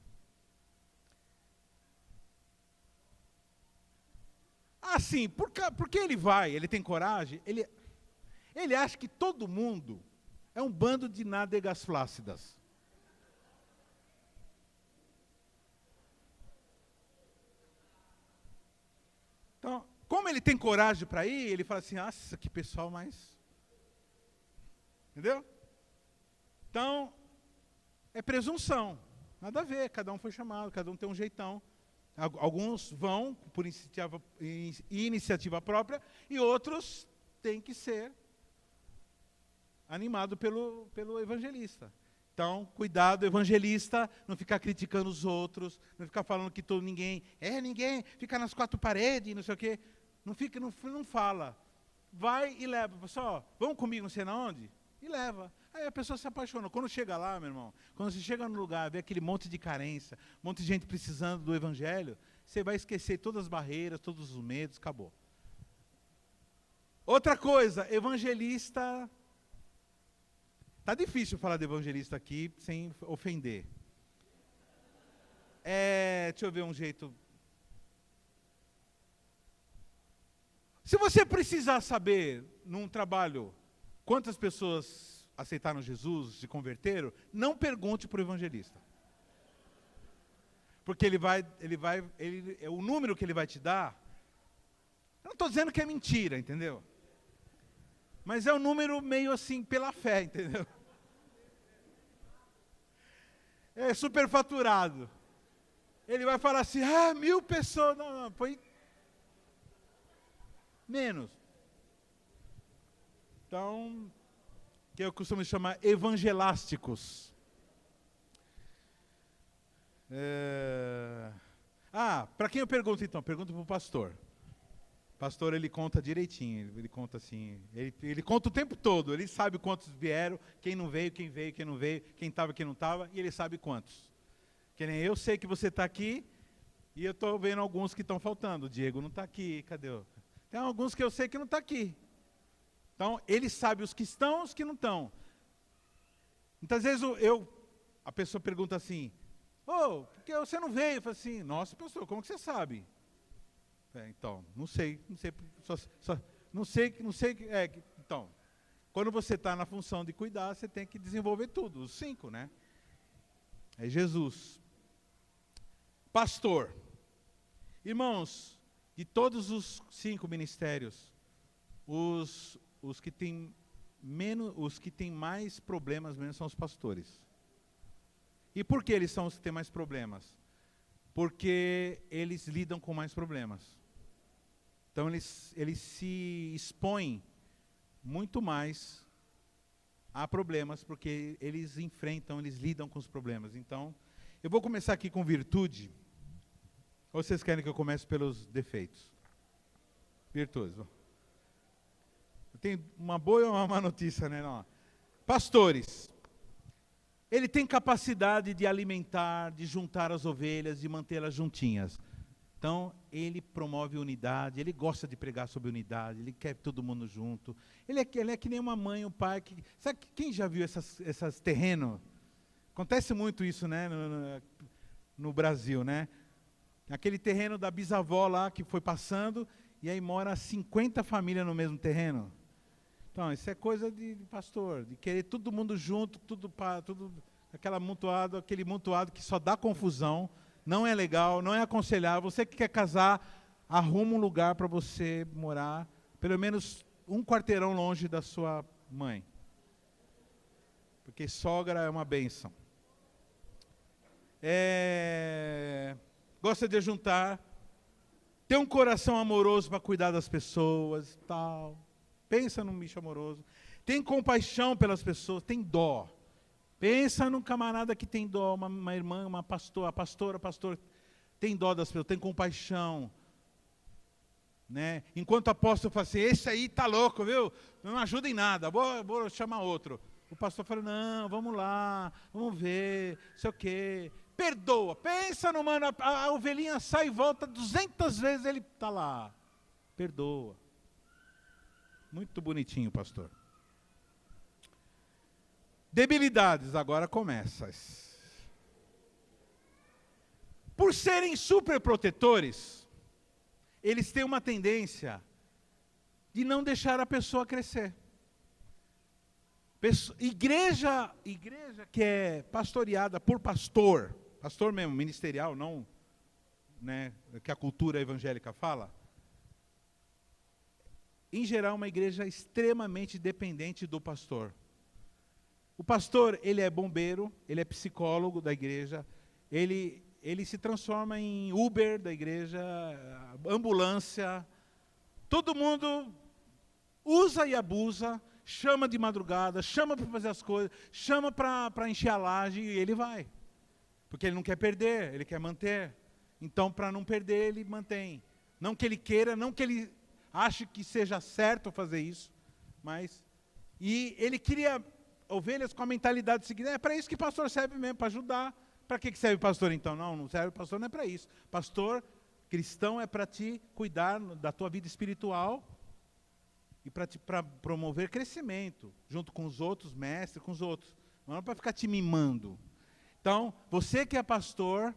Speaker 1: Assim, porque ele vai, ele tem coragem, ele acha que todo mundo é um bando de nádegas flácidas. Então, como ele tem coragem para ir, ele fala assim, nossa, que pessoal mais... Entendeu? Então, é presunção, nada a ver, cada um foi chamado, cada um tem um jeitão. Alguns vão por iniciativa própria e outros têm que ser animados pelo evangelista. Então, cuidado, evangelista, não ficar criticando os outros, não ficar falando que ninguém fica nas 4 paredes, não sei o quê. Não fala. Vai e leva. Pessoal, vamos comigo não sei na onde? E leva. Aí a pessoa se apaixona. Quando chega lá, meu irmão, quando você chega no lugar, vê aquele monte de carência, um monte de gente precisando do evangelho, você vai esquecer todas as barreiras, todos os medos, acabou. Outra coisa, evangelista... Tá difícil falar de evangelista aqui sem ofender. Deixa eu ver um jeito... Se você precisar saber, num trabalho, quantas pessoas aceitaram Jesus, se converteram, não pergunte para o evangelista. Porque o número que ele vai te dar, eu não estou dizendo que é mentira, entendeu? Mas é um número meio assim, pela fé, entendeu? É superfaturado. Ele vai falar assim, 1.000 pessoas, não, foi menos. Então... que eu costumo chamar evangelásticos. Para quem eu pergunto então? Pergunto para o pastor. O pastor, ele conta direitinho, ele conta assim, ele conta o tempo todo, ele sabe quantos vieram, quem não veio, quem não veio, quem estava, quem não estava, e ele sabe quantos. Que nem eu sei que você está aqui, e eu estou vendo alguns que estão faltando. O Diego não está aqui, cadê? Tem alguns que eu sei que não está aqui. Então, ele sabe os que estão e os que não estão. Muitas vezes a pessoa pergunta assim, por que você não veio? Eu falo assim, nossa, pastor, como que você sabe? Então, não sei, não sei. Então, quando você está na função de cuidar, você tem que desenvolver tudo, os 5, né? É Jesus. Pastor. Irmãos, de todos os 5 ministérios, os que têm mais problemas mesmo são os pastores. E por que eles são os que têm mais problemas? Porque eles lidam com mais problemas. Então eles se expõem muito mais há problemas, porque eles enfrentam, eles lidam com os problemas. Então, eu vou começar aqui com virtude. Ou vocês querem que eu comece pelos defeitos? Virtudes. Eu tenho uma boa e uma má notícia, né? Não. Pastores. Ele tem capacidade de alimentar, de juntar as ovelhas, de mantê-las juntinhas. Então, ele promove unidade, ele gosta de pregar sobre unidade, ele quer todo mundo junto. Ele é que nem uma mãe, um pai. Sabe quem já viu essas terrenos? Acontece muito isso, né, no Brasil, né? Aquele terreno da bisavó lá que foi passando, e aí mora 50 famílias no mesmo terreno. Então, isso é coisa de pastor, de querer todo mundo junto, tudo aquele amontoado que só dá confusão, não é legal, não é aconselhável. Você que quer casar, arruma um lugar para você morar, pelo menos um quarteirão longe da sua mãe. Porque sogra é uma bênção. Gosta de juntar, tem um coração amoroso para cuidar das pessoas, tal. Pensa num bicho amoroso. Tem compaixão pelas pessoas, tem dó. Pensa num camarada que tem dó, uma irmã, uma pastora, pastor, tem dó das pessoas, tem compaixão. Né? Enquanto o apóstolo fala assim, esse aí tá louco, viu? Não ajuda em nada, vou chamar outro. O pastor fala, não, vamos lá, vamos ver, sei o quê. Perdoa, pensa no mano, a ovelhinha sai e volta 200 vezes, ele está lá. Perdoa. Muito bonitinho, pastor. Debilidades, agora começa. Por serem superprotetores, eles têm uma tendência de não deixar a pessoa crescer. Igreja que é pastoreada por pastor mesmo, ministerial, não, né, que a cultura evangélica fala, em geral, uma igreja extremamente dependente do pastor. O pastor, ele é bombeiro, ele é psicólogo da igreja, ele se transforma em Uber da igreja, ambulância, todo mundo usa e abusa, chama de madrugada, chama para fazer as coisas, chama para encher a laje e ele vai. Porque ele não quer perder, ele quer manter. Então, para não perder, ele mantém. Não que ele queira, não que ele ache que seja certo fazer isso, mas... E ele cria ovelhas com a mentalidade seguinte, é para isso que pastor serve mesmo, para ajudar. Para que serve pastor então? Não serve pastor, não é para isso. Pastor cristão é para te cuidar da tua vida espiritual e para promover crescimento, junto com os outros mestres, com os outros. Não é para ficar te mimando. Então, você que é pastor,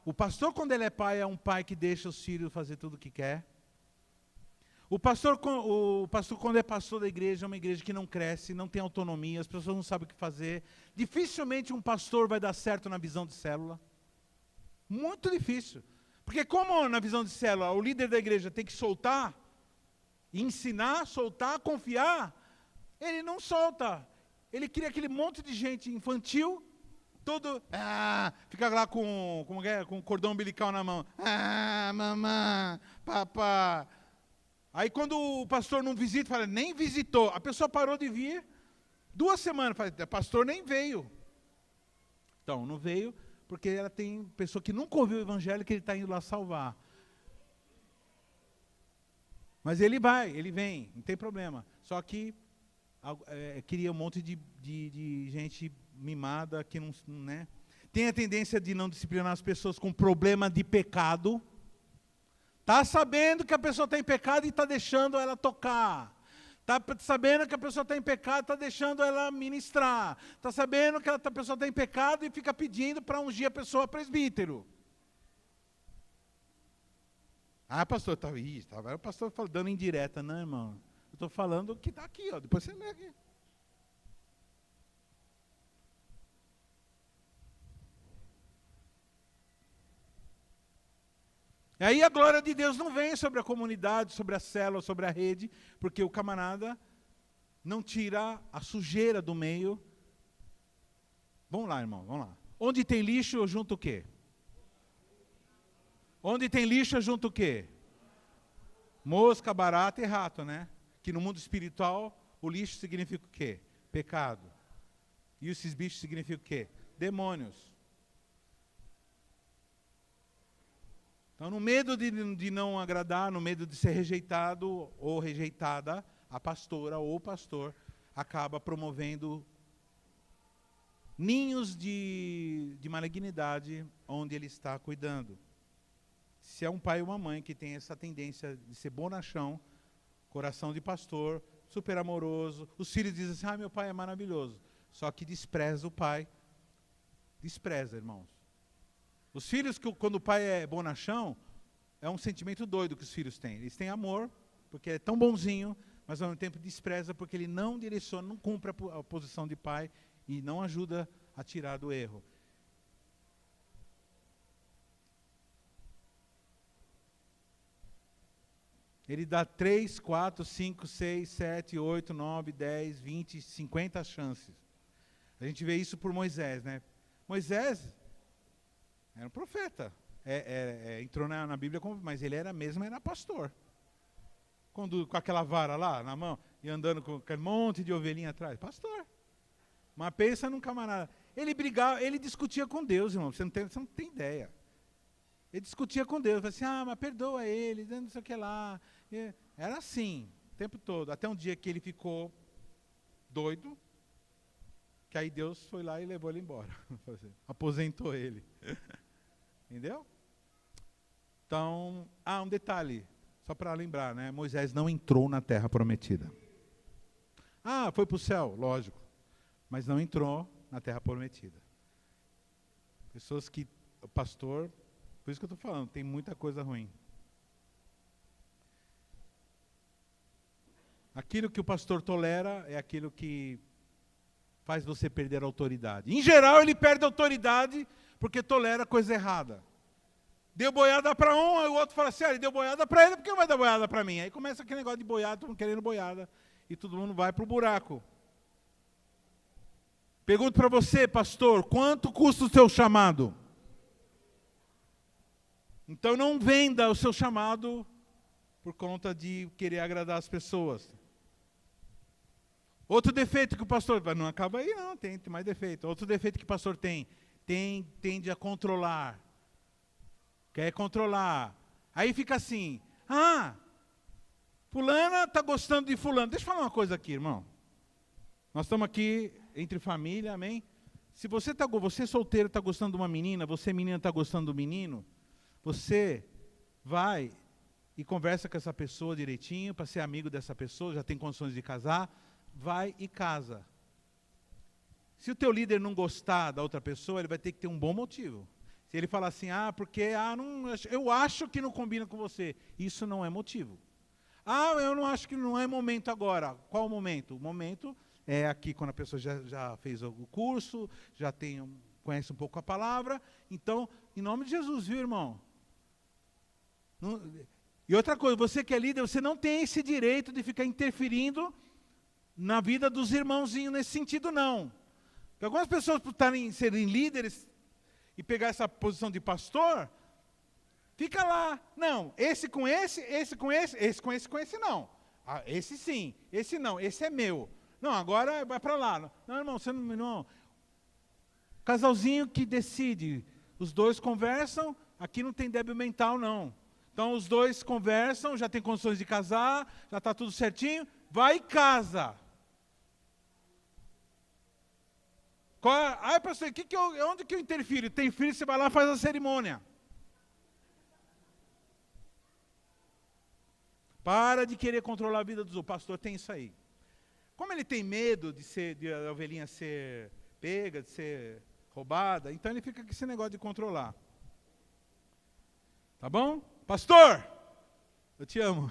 Speaker 1: o pastor quando ele é pai, é um pai que deixa os filhos fazer tudo o que quer. O pastor quando é pastor da igreja, é uma igreja que não cresce, não tem autonomia, as pessoas não sabem o que fazer. Dificilmente um pastor vai dar certo na visão de célula. Muito difícil. Porque como na visão de célula, o líder da igreja tem que soltar, ensinar, soltar, confiar, ele não solta. Ele cria aquele monte de gente infantil, todo, fica lá com cordão umbilical na mão. Mamãe, papá. Aí quando o pastor não visita, fala, nem visitou. A pessoa parou de vir, 2 semanas, fala, o pastor nem veio. Então, não veio, porque ela tem pessoa que nunca ouviu o evangelho, que ele está indo lá salvar. Mas ele vem, não tem problema. Só que queria um monte de gente mimada, que não, né? Tem a tendência de não disciplinar as pessoas com problema de pecado. Está sabendo que a pessoa está em pecado e está deixando ela tocar. Está sabendo que a pessoa está em pecado e está deixando ela ministrar. Está sabendo que a pessoa está em pecado e fica pedindo para ungir a pessoa presbítero. Pastor, o pastor dando indireta. Não, irmão, eu estou falando o que está aqui, ó, depois você lê aqui. E aí a glória de Deus não vem sobre a comunidade, sobre a célula, sobre a rede, porque o camarada não tira a sujeira do meio. Vamos lá, irmão, vamos lá. Onde tem lixo, eu junto o quê? Onde tem lixo, eu junto o quê? Mosca, barata e rato, né? que no mundo espiritual o lixo significa o quê? Pecado. E esses bichos significam o quê? Demônios. Então, no medo de não agradar, no medo de ser rejeitado ou rejeitada, a pastora ou o pastor acaba promovendo ninhos de malignidade onde ele está cuidando. Se é um pai ou uma mãe que tem essa tendência de ser bonachão, coração de pastor, super amoroso, os filhos dizem assim, meu pai é maravilhoso. Só que despreza o pai. Despreza, irmãos. Os filhos, quando o pai é bonachão, é um sentimento doido que os filhos têm. Eles têm amor, porque é tão bonzinho, mas ao mesmo tempo despreza, porque ele não direciona, não cumpre a posição de pai e não ajuda a tirar do erro. Ele dá 3, 4, 5, 6, 7, 8, 9, 10, 20, 50 chances. A gente vê isso por Moisés, né? Moisés era um profeta. Entrou na Bíblia, mas ele era pastor. Com aquela vara lá na mão e andando com aquele monte de ovelhinha atrás. Pastor. Mas pensa num camarada. Ele brigava, ele discutia com Deus, irmão. Você não tem ideia. Ele discutia com Deus. Falava assim, mas perdoa ele, não sei o que lá. Era assim, o tempo todo. Até um dia que ele ficou doido. Que aí Deus foi lá e levou ele embora. Aposentou ele. Entendeu? Então, um detalhe, só para lembrar, né? Moisés não entrou na terra prometida. Foi para o céu, lógico. Mas não entrou na terra prometida. Pessoas que, o pastor, por isso que eu estou falando, tem muita coisa ruim. Aquilo que o pastor tolera é aquilo que faz você perder a autoridade. Em geral, ele perde a autoridade porque tolera coisa errada. Deu boiada para um, aí o outro fala assim, ele deu boiada para ele, por que não vai dar boiada para mim? Aí começa aquele negócio de boiada, todo mundo querendo boiada, e todo mundo vai para o buraco. Pergunto para você, pastor, quanto custa o seu chamado? Então não venda o seu chamado por conta de querer agradar as pessoas. Outro defeito que o pastor... Não acaba aí não, tem mais defeito. Outro defeito que o pastor tende a controlar. Quer controlar. Aí fica assim, fulana está gostando de fulano. Deixa eu falar uma coisa aqui, irmão. Nós estamos aqui entre família, amém? Se você solteiro está gostando de uma menina, você menina está gostando do menino, você vai e conversa com essa pessoa direitinho, para ser amigo dessa pessoa, já tem condições de casar, vai e casa. Se o teu líder não gostar da outra pessoa, ele vai ter que ter um bom motivo. Se ele falar assim, eu acho que não combina com você, isso não é motivo. Eu não acho que não é momento agora. Qual o momento? O momento é aqui quando a pessoa já fez o curso, conhece um pouco a palavra. Então, em nome de Jesus, viu, irmão? E outra coisa, você que é líder, você não tem esse direito de ficar interferindo na vida dos irmãozinhos nesse sentido, não. Porque algumas pessoas, por serem líderes e pegar essa posição de pastor, fica lá. Não, esse com esse, esse com esse, esse com esse, com esse não. Esse sim, esse não, esse é meu. Não, agora vai para lá. Não, irmão, você não. Casalzinho que decide, os dois conversam, aqui não tem débil mental, não. Então os dois conversam, já tem condições de casar, já está tudo certinho, vai e casa. Pastor, onde que eu interfiro? Tem filho, você vai lá e faz a cerimônia. Para de querer controlar a vida dos outros. O pastor tem isso aí. Como ele tem medo de a ovelhinha ser pega, de ser roubada, então ele fica com esse negócio de controlar. Tá bom? Pastor, eu te amo.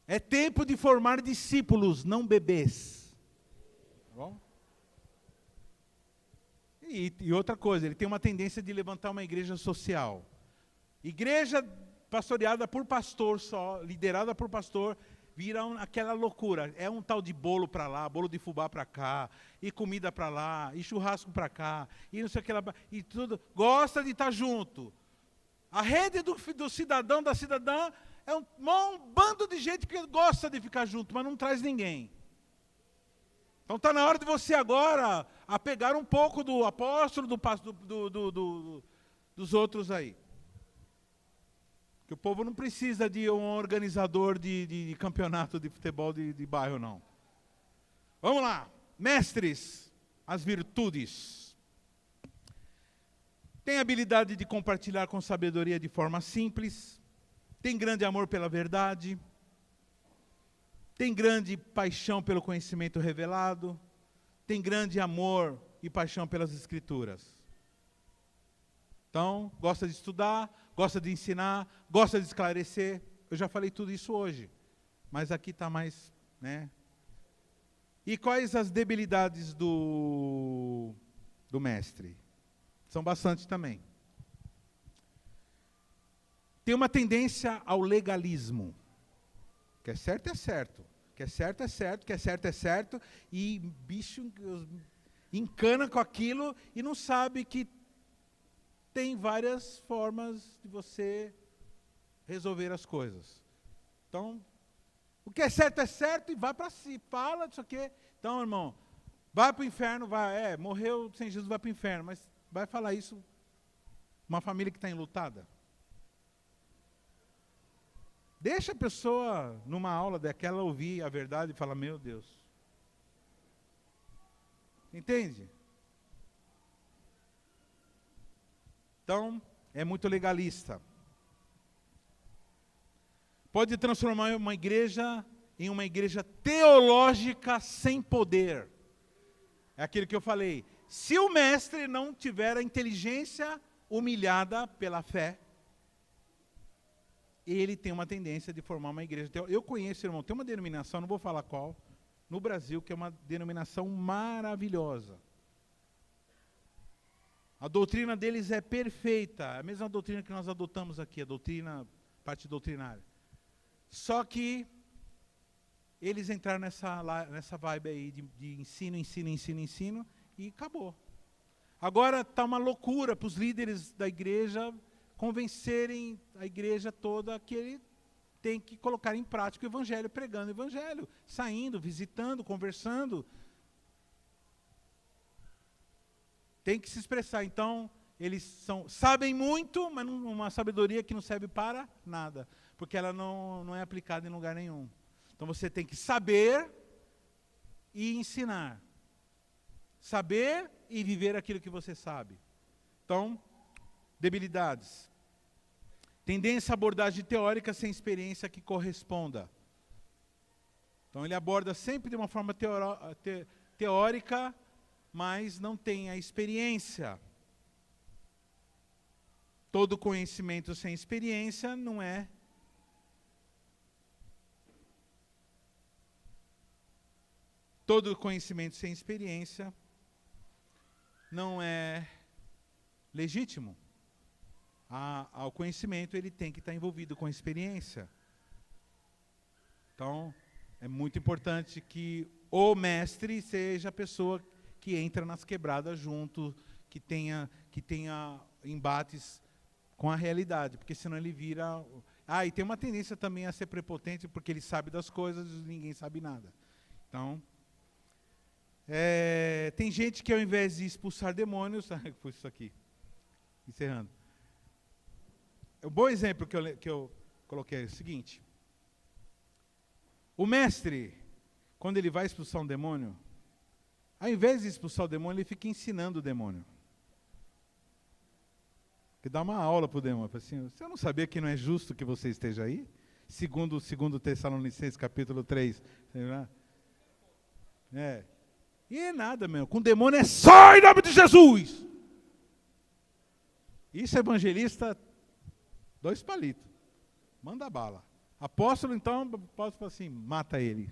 Speaker 1: É tempo de formar discípulos, não bebês. Tá bom? E outra coisa, ele tem uma tendência de levantar uma igreja social. Igreja pastoreada por pastor só, liderada por pastor, vira aquela loucura. É um tal de bolo para lá, bolo de fubá para cá, e comida para lá, e churrasco para cá, e não sei o que lá, e tudo. Gosta de estar junto. A rede do cidadão, da cidadã, é um bando de gente que gosta de ficar junto, mas não traz ninguém. Então está na hora de você agora apegar um pouco do apóstolo, dos outros aí. Que o povo não precisa de um organizador de campeonato de futebol de bairro, não. Vamos lá. Mestres, as virtudes. Tem habilidade de compartilhar com sabedoria de forma simples. Tem grande amor pela verdade. Tem grande paixão pelo conhecimento revelado. Tem grande amor e paixão pelas escrituras. Então, gosta de estudar, gosta de ensinar, gosta de esclarecer. Eu já falei tudo isso hoje, mas aqui está mais, né? E quais as debilidades do mestre? São bastante também. Tem uma tendência ao legalismo. Que é certo, é certo. Que é certo, é certo. Que é certo, é certo. E bicho encana com aquilo e não sabe que tem várias formas de você resolver as coisas. Então, o que é certo e vai para si, fala disso aqui. Então, irmão, vai para o inferno, vai, morreu sem Jesus, vai para o inferno, mas vai falar isso uma família que está enlutada? Deixa a pessoa, numa aula daquela, ouvir a verdade e falar, meu Deus. Entende? Então, é muito legalista. Pode transformar uma igreja em uma igreja teológica sem poder. É aquilo que eu falei. Se o mestre não tiver a inteligência humilhada pela fé, ele tem uma tendência de formar uma igreja. Eu conheço, irmão, tem uma denominação, não vou falar qual, no Brasil, que é uma denominação maravilhosa. A doutrina deles é perfeita, a mesma doutrina que nós adotamos aqui, a doutrina, parte doutrinária. Só que eles entraram nessa vibe aí de ensino, e acabou. Agora está uma loucura para os líderes da igreja convencerem a igreja toda que ele tem que colocar em prática o evangelho, pregando o evangelho, saindo, visitando, conversando. Tem que se expressar. Então, eles sabem muito, mas uma sabedoria que não serve para nada, porque ela não é aplicada em lugar nenhum. Então, você tem que saber e ensinar. Saber e viver aquilo que você sabe. Então, debilidades. Tendência à abordagem teórica sem experiência que corresponda. Então, ele aborda sempre de uma forma teórica, mas não tem a experiência. Todo conhecimento sem experiência não é. Todo conhecimento sem experiência não é legítimo. Ao conhecimento, ele tem que estar envolvido com a experiência. Então, é muito importante que o mestre seja a pessoa que entra nas quebradas junto, que tenha embates com a realidade, porque senão ele vira... e tem uma tendência também a ser prepotente, porque ele sabe das coisas e ninguém sabe nada. Então, tem gente que ao invés de expulsar demônios... Foi isso aqui, encerrando. O bom exemplo que eu coloquei é o seguinte. O mestre, quando ele vai expulsar um demônio, ao invés de expulsar o demônio, ele fica ensinando o demônio. Ele dá uma aula para o demônio. Fala assim, você não sabia que não é justo que você esteja aí? Segundo Tessalonicenses, capítulo 3. E é nada, meu. Com o demônio é sai em nome de Jesus! Isso é evangelista... 2 palitos. Manda bala. Apóstolo, então, apóstolo fala assim, mata ele.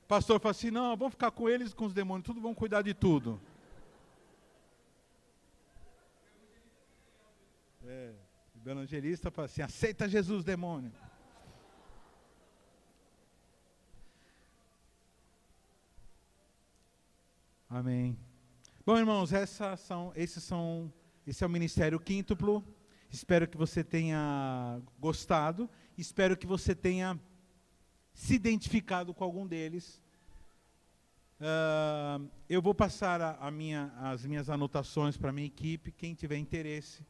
Speaker 1: Pastor fala assim, não, vamos ficar com eles, com os demônios, tudo, vamos cuidar de tudo. O evangelista fala assim, aceita Jesus, demônio. Amém. Bom, irmãos, esse é o ministério quíntuplo. Espero que você tenha gostado. Espero que você tenha se identificado com algum deles. Eu vou passar as minhas anotações para a minha equipe. Quem tiver interesse,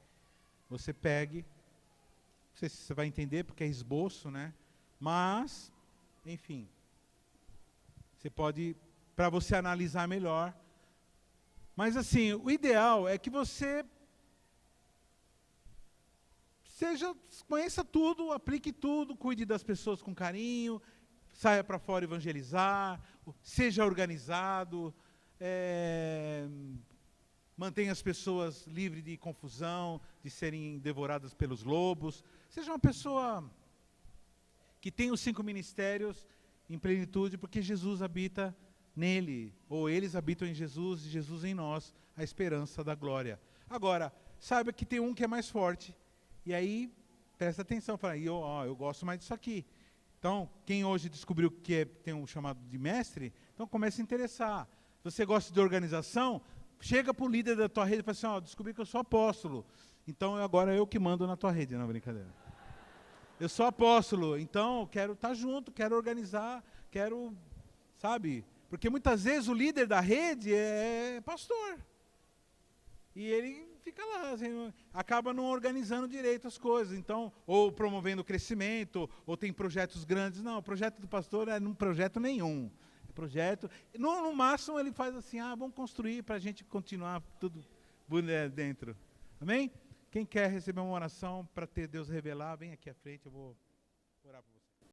Speaker 1: você pegue. Não sei se você vai entender, porque é esboço, né? Mas, enfim, você pode, para você analisar melhor. Mas assim, o ideal é que você conheça tudo, aplique tudo, cuide das pessoas com carinho, saia para fora evangelizar, seja organizado, mantenha as pessoas livres de confusão, de serem devoradas pelos lobos. Seja uma pessoa que tem os 5 ministérios em plenitude, porque Jesus habita nele, ou eles habitam em Jesus e Jesus em nós, a esperança da glória. Agora, saiba que tem um que é mais forte, e aí presta atenção, fala, eu gosto mais disso aqui. Então, quem hoje descobriu que tem um chamado de mestre, então comece a interessar. Se você gosta de organização, chega para o líder da tua rede e fala assim, descobri que eu sou apóstolo, então agora eu que mando na tua rede, não é brincadeira. Eu sou apóstolo, então quero estar junto, quero organizar, quero, sabe? Porque muitas vezes o líder da rede é pastor. E ele fica lá, assim, acaba não organizando direito as coisas. Então, ou promovendo crescimento, ou tem projetos grandes. Não, o projeto do pastor é um projeto nenhum. Projeto, no máximo ele faz assim, vamos construir para a gente continuar tudo dentro. Amém? Quem quer receber uma oração para ter Deus revelar, vem aqui à frente, eu vou orar por você.